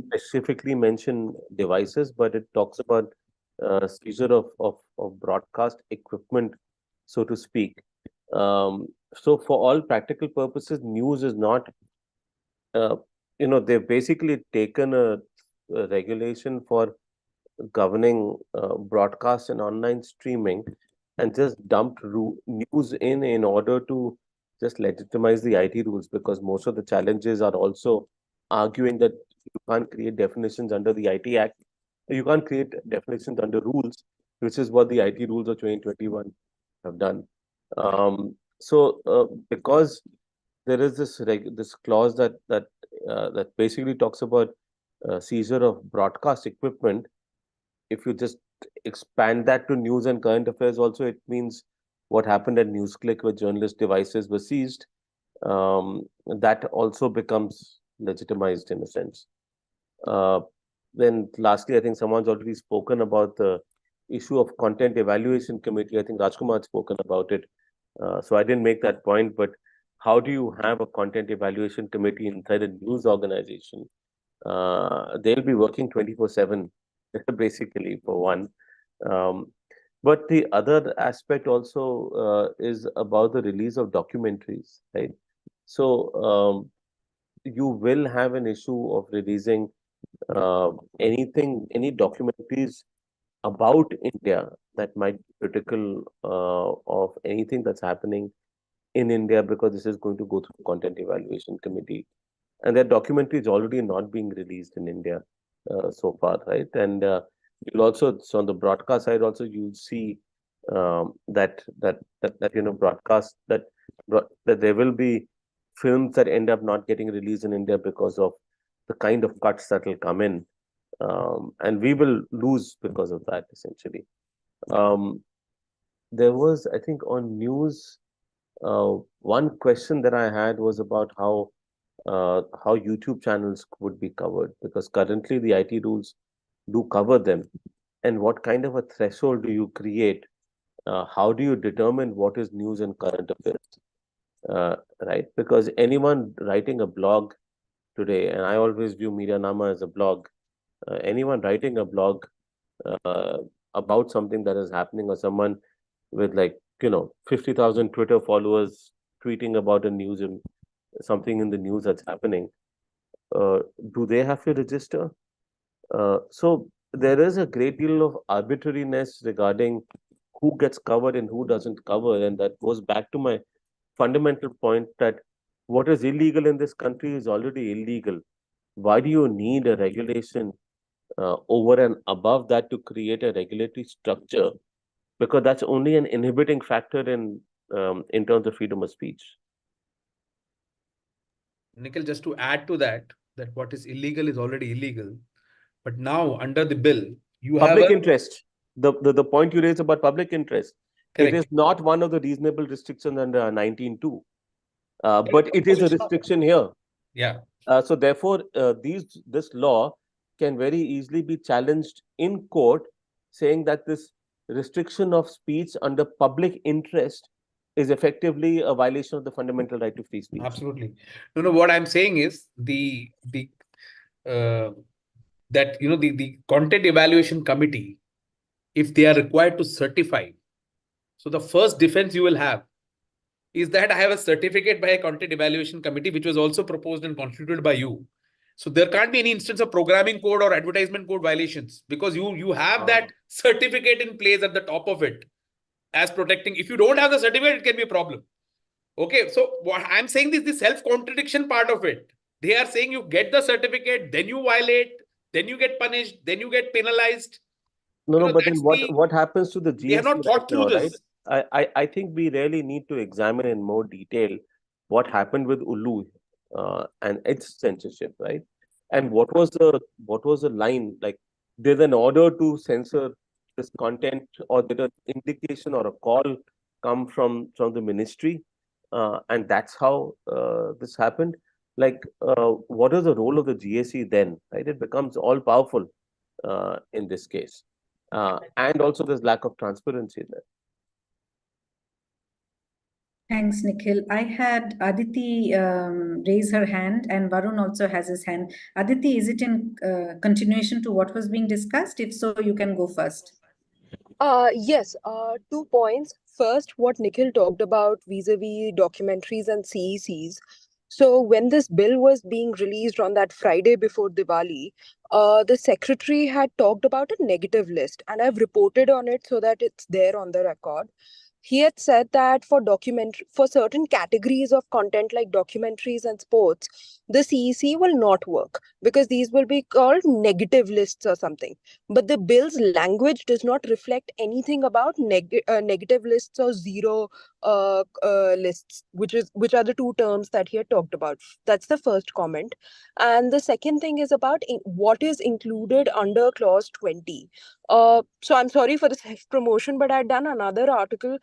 specifically mention devices, but it talks about seizure of broadcast equipment, so to speak. So for all practical purposes, news is not, they've basically taken a regulation for governing broadcast and online streaming and just dumped news in order to just legitimize the IT rules, because most of the challenges are also arguing that you can't create definitions under the IT Act. You can't create definitions under rules, which is what the IT rules of 2021 have done. Because there is this clause that basically talks about seizure of broadcast equipment. If you just expand that to news and current affairs also, it means what happened at NewsClick where journalist devices were seized. That also becomes legitimized in a sense. Then lastly, I think someone's already spoken about the issue of content evaluation committee. I think Rajkumar had spoken about it. So I didn't make that point, but how do you have a content evaluation committee inside a news organization? They'll be working 24/7, basically, for one. But the other aspect also is about the release of documentaries, right? So you will have an issue of releasing any documentaries about India that might be critical of anything that's happening in India, because this is going to go through the content evaluation committee. And that documentary is already not being released in India so far, right? And you'll also, so on the broadcast side also, you'll see that broadcast that there will be films that end up not getting released in India because of the kind of cuts that will come in, and we will lose because of that, essentially. There was, I think, on news, one question that I had was about how YouTube channels would be covered, because currently the IT rules do cover them. And what kind of a threshold do you create? How do you determine what is news and current affairs? Right? Because anyone writing a blog today, and I always view Medianama as a blog, anyone writing a blog about something that is happening, or someone with 50,000 Twitter followers tweeting about something in the news that's happening, do they have to register? So there is a great deal of arbitrariness regarding who gets covered and who doesn't cover. And that goes back to my fundamental point that what is illegal in this country is already illegal. Why do you need a regulation over and above that to create a regulatory structure? Because that's only an inhibiting factor in terms of freedom of speech. Nikhil, just to add to that what is illegal is already illegal. But now, under the bill, you have public interest. The point you raised about public interest. Correct. It is not one of the reasonable restrictions under 19.2. But it is a restriction here. Yeah. So therefore, this law can very easily be challenged in court, saying that this restriction of speech under public interest is effectively a violation of the fundamental right to free speech. Absolutely. No, what I'm saying is the content evaluation committee, if they are required to certify, so the first defense you will have is that I have a certificate by a content evaluation committee, which was also proposed and constituted by you. So there can't be any instance of programming code or advertisement code violations, because you have that certificate in place at the top of it as protecting. If you don't have the certificate, it can be a problem. Okay, so what I'm saying is the self-contradiction part of it. They are saying you get the certificate, then you violate, then you get punished, then you get penalized. No, but then what happens to the GST? They have not thought through this. Right? I think we really need to examine in more detail what happened with Ulu and its censorship, right? And what was the line like? Did an order to censor this content, or did an indication or a call come from the ministry, and that's how this happened? Like, what is the role of the GSE then? Right, it becomes all powerful in this case, and also there's lack of transparency there. Thanks, Nikhil. I had Aditi raise her hand, and Varun also has his hand. Aditi, is it in continuation to what was being discussed? If so, you can go first. Yes, 2 points. First, what Nikhil talked about vis-a-vis documentaries and CECs. So when this bill was being released on that Friday before Diwali, the secretary had talked about a negative list, and I've reported on it so that it's there on the record. He had said that for certain categories of content like documentaries and sports, the CEC will not work because these will be called negative lists or something. But the bill's language does not reflect anything about negative lists or zero lists, which are the two terms that he had talked about. That's the first comment. And the second thing is about what is included under clause 20. So I'm sorry for the self-promotion, but I'd done another article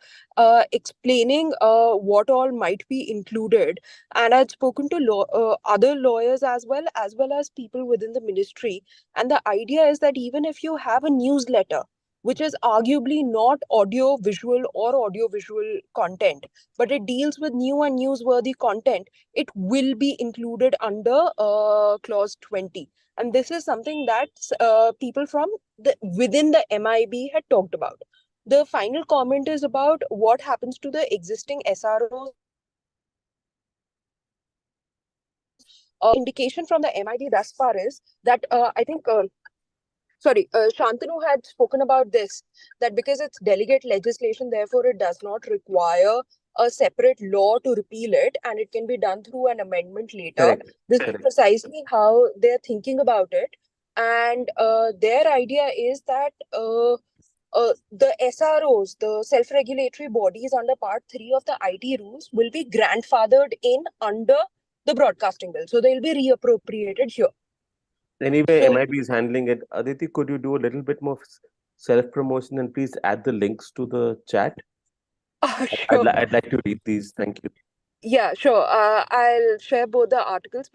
explaining what all might be included, and I'd spoken to other lawyers as well as people within the ministry. And the idea is that even if you have a newsletter, which is arguably not audio visual or audio visual content, but it deals with new and newsworthy content, it will be included under clause 20. And this is something that people from within the MIB had talked about. The final comment is about what happens to the existing SROs. Indication from the MIB thus far is that I think Shantanu had spoken about this, that because it's delegate legislation, therefore it does not require a separate law to repeal it, and it can be done through an amendment later. Correct. This is precisely how they're thinking about it. And their idea is that the SROs, the self-regulatory bodies under Part 3 of the IT rules, will be grandfathered in under the broadcasting bill. So they'll be reappropriated here. Anyway, So- MIB is handling it. Aditi, could you do a little bit more self-promotion and please add the links to the chat? Sure. I'd like to read these. Thank you. Yeah, sure. I'll share both the articles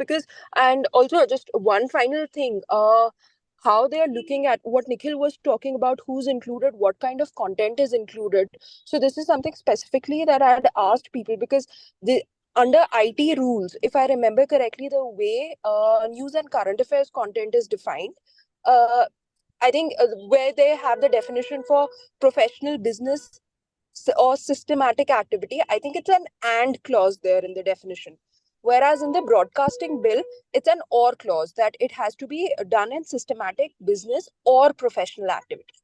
and also just one final thing. How they are looking at what Nikhil was talking about, who's included, what kind of content is included. So this is something specifically that I had asked people, because under IT rules, if I remember correctly, the way news and current affairs content is defined, I think where they have the definition for professional, business, or systematic activity, I think it's an and clause there in the definition. Whereas in the broadcasting bill, it's an or clause, that it has to be done in systematic, business, or professional activity.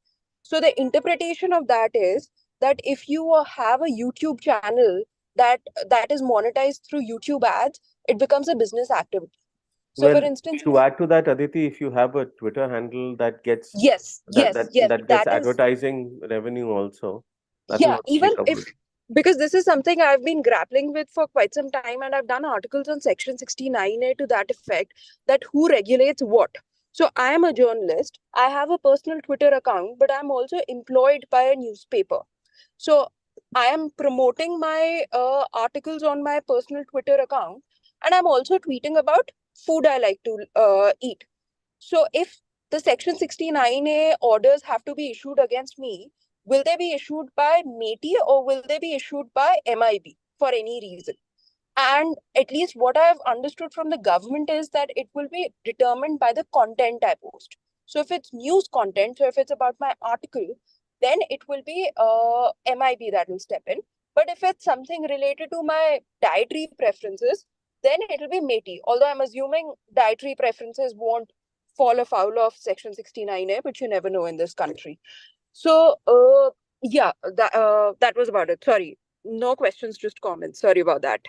So the interpretation of that is that if you have a YouTube channel that is monetized through YouTube ads, it becomes a business activity. So Well, for instance, to add to that, Aditi, if you have a Twitter handle that gets yes, that gets that is advertising revenue also, that yeah, will even be covered. if, because this is something I've been grappling with for quite some time, and I've done articles on section 69A to that effect, that who regulates what. So I am a journalist, I have a personal Twitter account, but I'm also employed by a newspaper. So I am promoting my articles on my personal Twitter account, and I'm also tweeting about food I like to eat. So if the section 69A orders have to be issued against me, will they be issued by METI or will they be issued by MIB for any reason? And at least what I've understood from the government is that it will be determined by the content I post. So if it's news content, so if it's about my article, then it will be MIB that will step in. But if it's something related to my dietary preferences, then it will be METI. Although I'm assuming dietary preferences won't fall afoul of section 69A, but you never know in this country. So yeah, that was about it. Sorry, no questions, just comments. Sorry about that.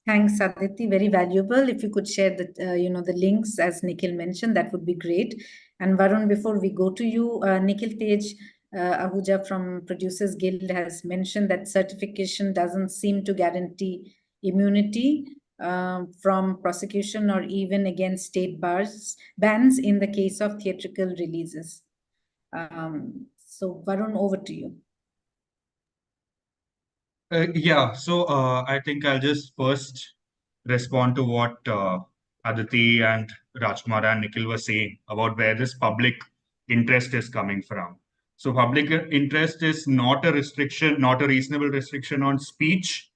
Thanks, Aditi. Very valuable. If you could share the the links as Nikhil mentioned, that would be great. And Varun, before we go to you, Nikhil Tej Ahuja from Producers Guild has mentioned that certification doesn't seem to guarantee immunity from prosecution or even against state bans in the case of theatrical releases. So Varun, over to you. Yeah, so I think I'll just first respond to what Aditi and Rajkumar and Nikhil were saying about where this public interest is coming from. So public interest is not a restriction, not a reasonable restriction on speech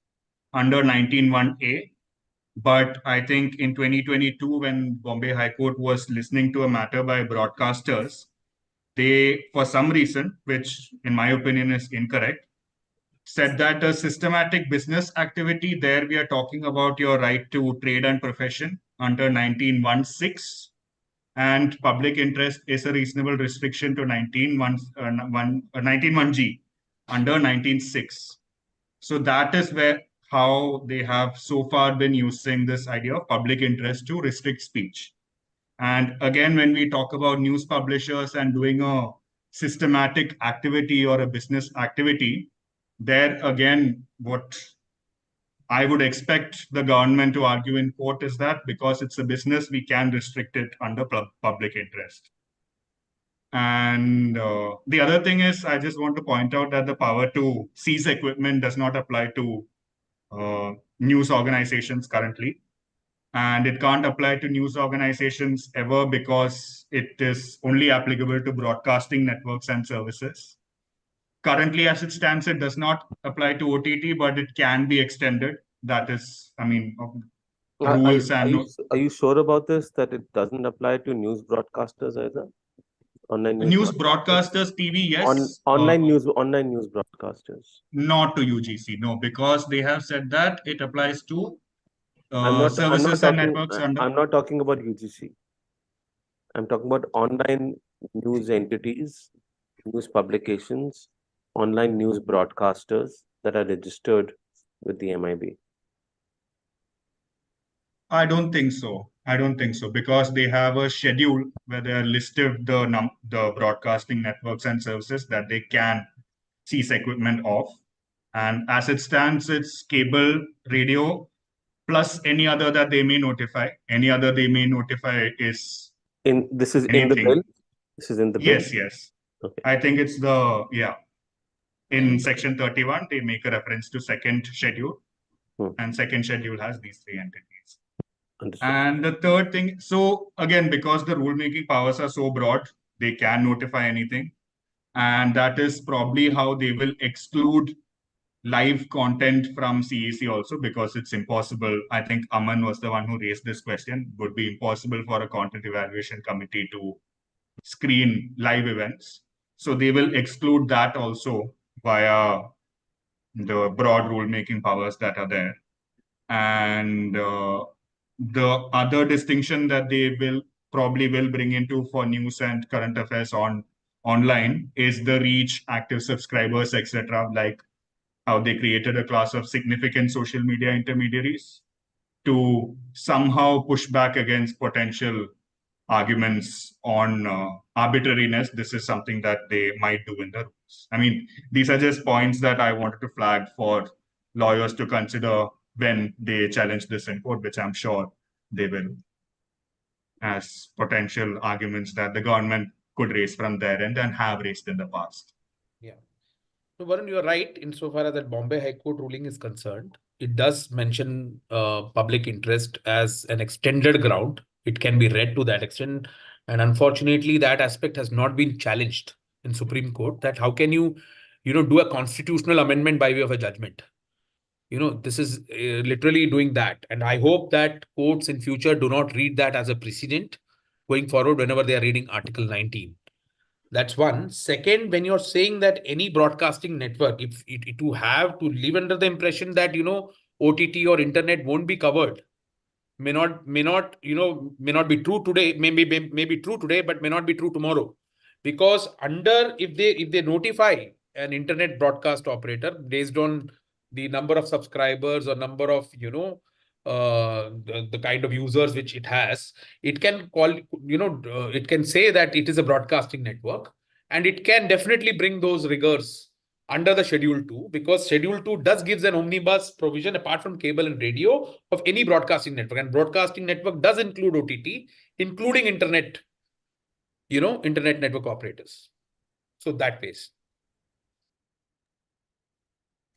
under 19(1)(a). But I think in 2022, when Bombay High Court was listening to a matter by broadcasters, they, for some reason, which in my opinion is incorrect, said that a systematic business activity, there we are talking about your right to trade and profession under 19(1)(6), and public interest is a reasonable restriction to 19(1)(g) under 19(6). So that is where how they have so far been using this idea of public interest to restrict speech. And again, when we talk about news publishers and doing a systematic activity or a business activity, there again, what I would expect the government to argue in court is that because it's a business, we can restrict it under public interest. And the other thing is, I just want to point out that the power to seize equipment does not apply to news organizations currently. And it can't apply to news organizations ever because it is only applicable to broadcasting networks and services. Currently, as it stands, it does not apply to OTT, but it can be extended. That is, I mean, rules and... Are you sure about this, that it doesn't apply to news broadcasters either? Online news broadcasters, TV, yes. Online news broadcasters. Not to UGC, no, because they have said that it applies to services and networks. I'm not talking about UGC. I'm talking about online news entities, news publications, online news broadcasters that are registered with the MIB. I don't think so. I don't think so, because they have a schedule where they are listed the broadcasting networks and services that they can cease equipment off. And as it stands, it's cable, radio, plus any other that they may notify. Any other they may notify is this is anything. in the bill? This is in the bill? Yes. Okay. I think it's in section 31, they make a reference to second schedule. And second schedule has these three entities. Understood. And the third thing, so again, because the rulemaking powers are so broad, they can notify anything. And that is probably how they will exclude live content from CEC also, because it's impossible. I think Aman was the one who raised this question. Would be impossible for a content evaluation committee to screen live events. So they will exclude that also via the broad rulemaking powers that are there. And the other distinction that they will probably bring into for news and current affairs online is the reach, active subscribers, etc. Like how they created a class of significant social media intermediaries to somehow push back against potential arguments on arbitrariness. This is something that they might do in the rules. I mean, these are just points that I wanted to flag for lawyers to consider when they challenge this in court, which I'm sure they will, as potential arguments that the government could raise from their end and have raised in the past. Yeah. So Varun, you're right insofar as that Bombay High Court ruling is concerned. It does mention public interest as an extended ground. It can be read to that extent. And unfortunately, that aspect has not been challenged in Supreme Court, that how can you do a constitutional amendment by way of a judgment? This is literally doing that. And I hope that courts in future do not read that as a precedent going forward whenever they are reading Article 19. That's one. Second, when you're saying that any broadcasting network, if to have to live under the impression that, OTT or internet won't be covered, may not be true today, may be true today, but may not be true tomorrow. Because if they notify an internet broadcast operator based on the number of subscribers or number of, the kind of users which it has, it can call, it can say that it is a broadcasting network. And it can definitely bring those rigors under the Schedule 2, because Schedule 2 does gives an omnibus provision apart from cable and radio of any broadcasting network. And broadcasting network does include OTT, including internet, internet network operators. So that way.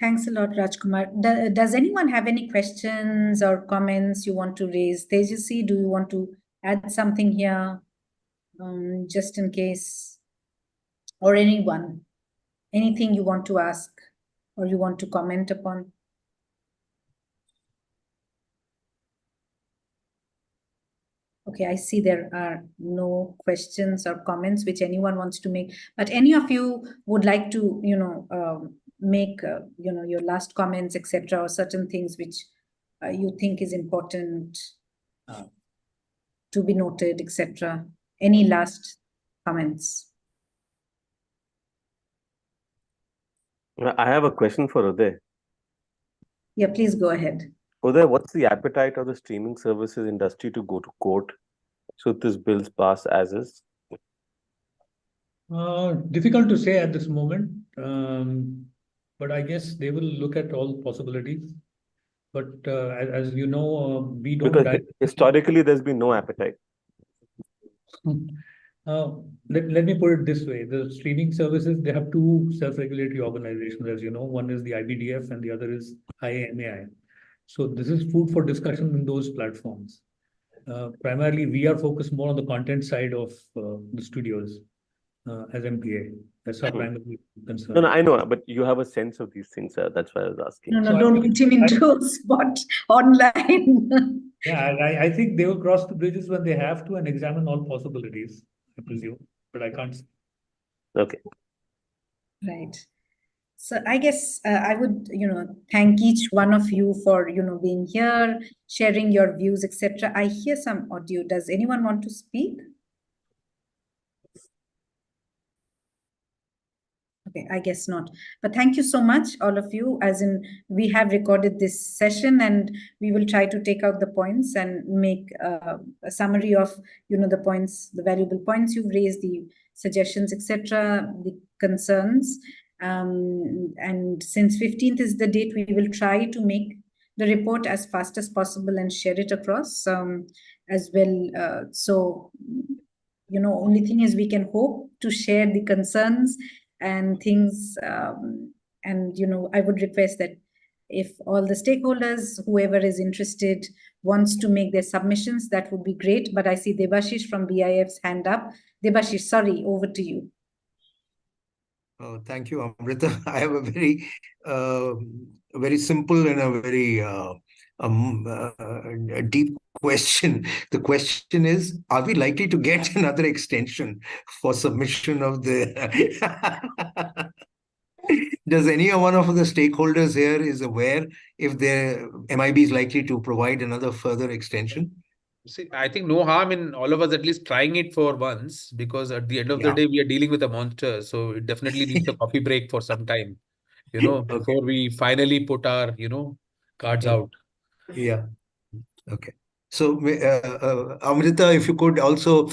Thanks a lot, Rajkumar. Does anyone have any questions or comments you want to raise? Tejasvi, do you want to add something here, just in case? Or anyone? Anything you want to ask or you want to comment upon? Okay, I see there are no questions or comments which anyone wants to make. But any of you would like to, make, your last comments, etc., or certain things which you think is important to be noted, etc. Any last comments? I have a question for Uday. Yeah, please go ahead. Uday, what's the appetite of the streaming services industry to go to court should this bill pass as is? Difficult to say at this moment, but I guess they will look at all possibilities. But as you know, we don't. Because historically, there's been no appetite. Let me put it this way: the streaming services, they have two self-regulatory organizations, as you know. One is the IBDF, and the other is IAMAI. So this is food for discussion in those platforms. Primarily, we are focused more on the content side of the studios as MPA. That's our primary concern. No, I know, but you have a sense of these things, sir. That's why I was asking. No, don't put him into a spot online. Yeah, I think they will cross the bridges when they have to and examine all possibilities, I presume, but I can't. Okay. Right. So I guess I would, thank each one of you for, being here, sharing your views, etc. I hear some audio. Does anyone want to speak? Okay, I guess not. But thank you so much, all of you. As in, we have recorded this session and we will try to take out the points and make a summary of, the points, the valuable points you've raised, the suggestions, etc., the concerns. And since 15th is the date, we will try to make the report as fast as possible and share it across as well. So, only thing is we can hope to share the concerns and things. And, I would request that if all the stakeholders, whoever is interested, wants to make their submissions, that would be great. But I see Debashish from BIF's hand up. Debashish, sorry, over to you. Oh, thank you, Amrita. I have a very simple and a very deep question. The question is, are we likely to get another extension for submission of the... Does any one of the stakeholders here is aware if the MIB is likely to provide another further extension? See, I think no harm in all of us at least trying it for once, because at the end of the day, we are dealing with a monster. So it definitely needs a coffee break for some time, before we finally put our, cards out. Yeah. Okay. So, Amrita, if you could also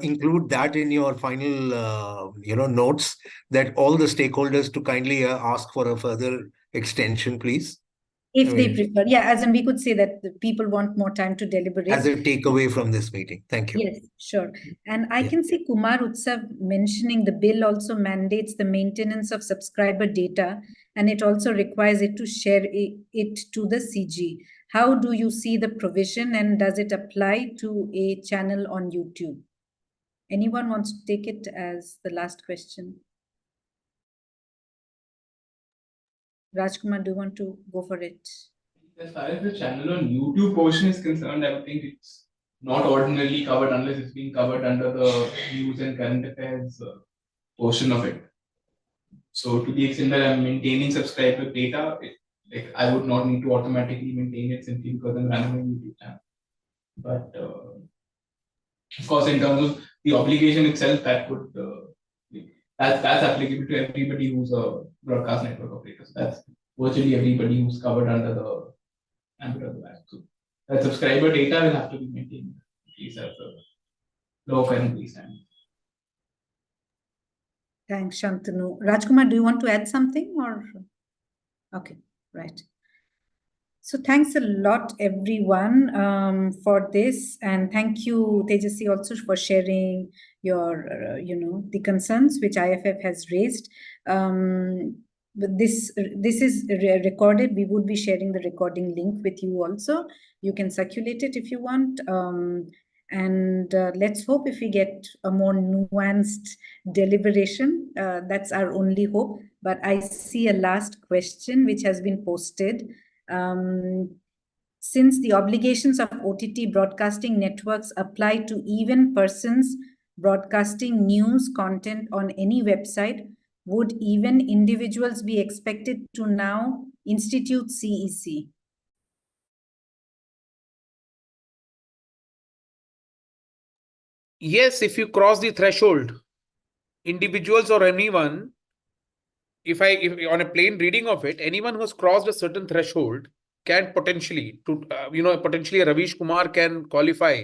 include that in your final, notes, that all the stakeholders to kindly ask for a further extension, please. If they prefer. Yeah, as in we could say that the people want more time to deliberate. As a takeaway from this meeting. Thank you. Yes, sure. And I can see Kumar Utsav mentioning the bill also mandates the maintenance of subscriber data, and it also requires it to share it to the CG. How do you see the provision, and does it apply to a channel on YouTube? Anyone wants to take it as the last question? Rajkumar, do you want to go for it? As far as the channel on YouTube portion is concerned, I would think it's not ordinarily covered unless it's being covered under the news and current affairs portion of it. So to the extent that I'm maintaining subscriber data, I would not need to automatically maintain it simply because I'm running a YouTube channel. But of course, in terms of the obligation itself, that could that's applicable to everybody who's a broadcast network operator. So that's virtually everybody who's covered under the ambit of the act. So that subscriber data will have to be maintained at least as a low currently standard. Thanks, Shantanu. Rajkumar, do you want to add something or? Okay, right. So thanks a lot, everyone, for this, and thank you, Tejasvi, also for sharing your, the concerns which IFF has raised. But this is recorded. We would be sharing the recording link with you also. You can circulate it if you want. And let's hope if we get a more nuanced deliberation. That's our only hope. But I see a last question which has been posted. Since the obligations of OTT broadcasting networks apply to even persons broadcasting news content on any website, would even individuals be expected to now institute CEC? Yes, if you cross the threshold, individuals or anyone, if on a plain reading of it, anyone who has crossed a certain threshold can potentially, potentially Ravish Kumar can qualify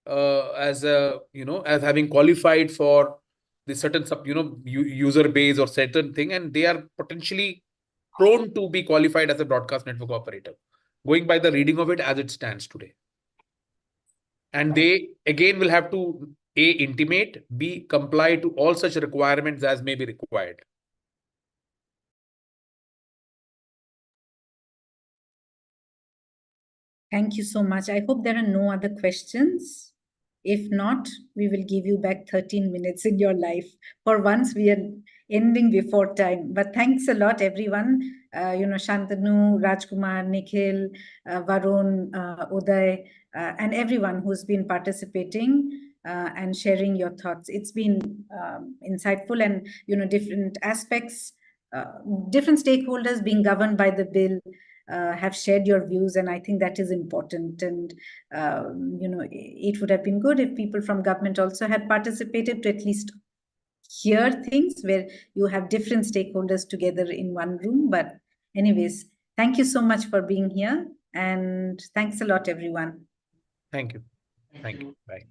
as having qualified for the certain user base or certain thing, and they are potentially prone to be qualified as a broadcast network operator, going by the reading of it as it stands today. And they again will have to A, intimate, B, comply to all such requirements as may be required. Thank you so much. I hope there are no other questions. If not, we will give you back 13 minutes in your life. For once, we are ending before time. But thanks a lot, everyone. Shantanu, Rajkumar, Nikhil, Varun, Uday, and everyone who's been participating and sharing your thoughts. It's been insightful, and different aspects, different stakeholders being governed by the bill have shared your views, and I think that is important. And it would have been good if people from government also had participated to at least hear things where you have different stakeholders together in one room. But anyways, thank you so much for being here, and thanks a lot, everyone. Thank you. Thank you. Bye.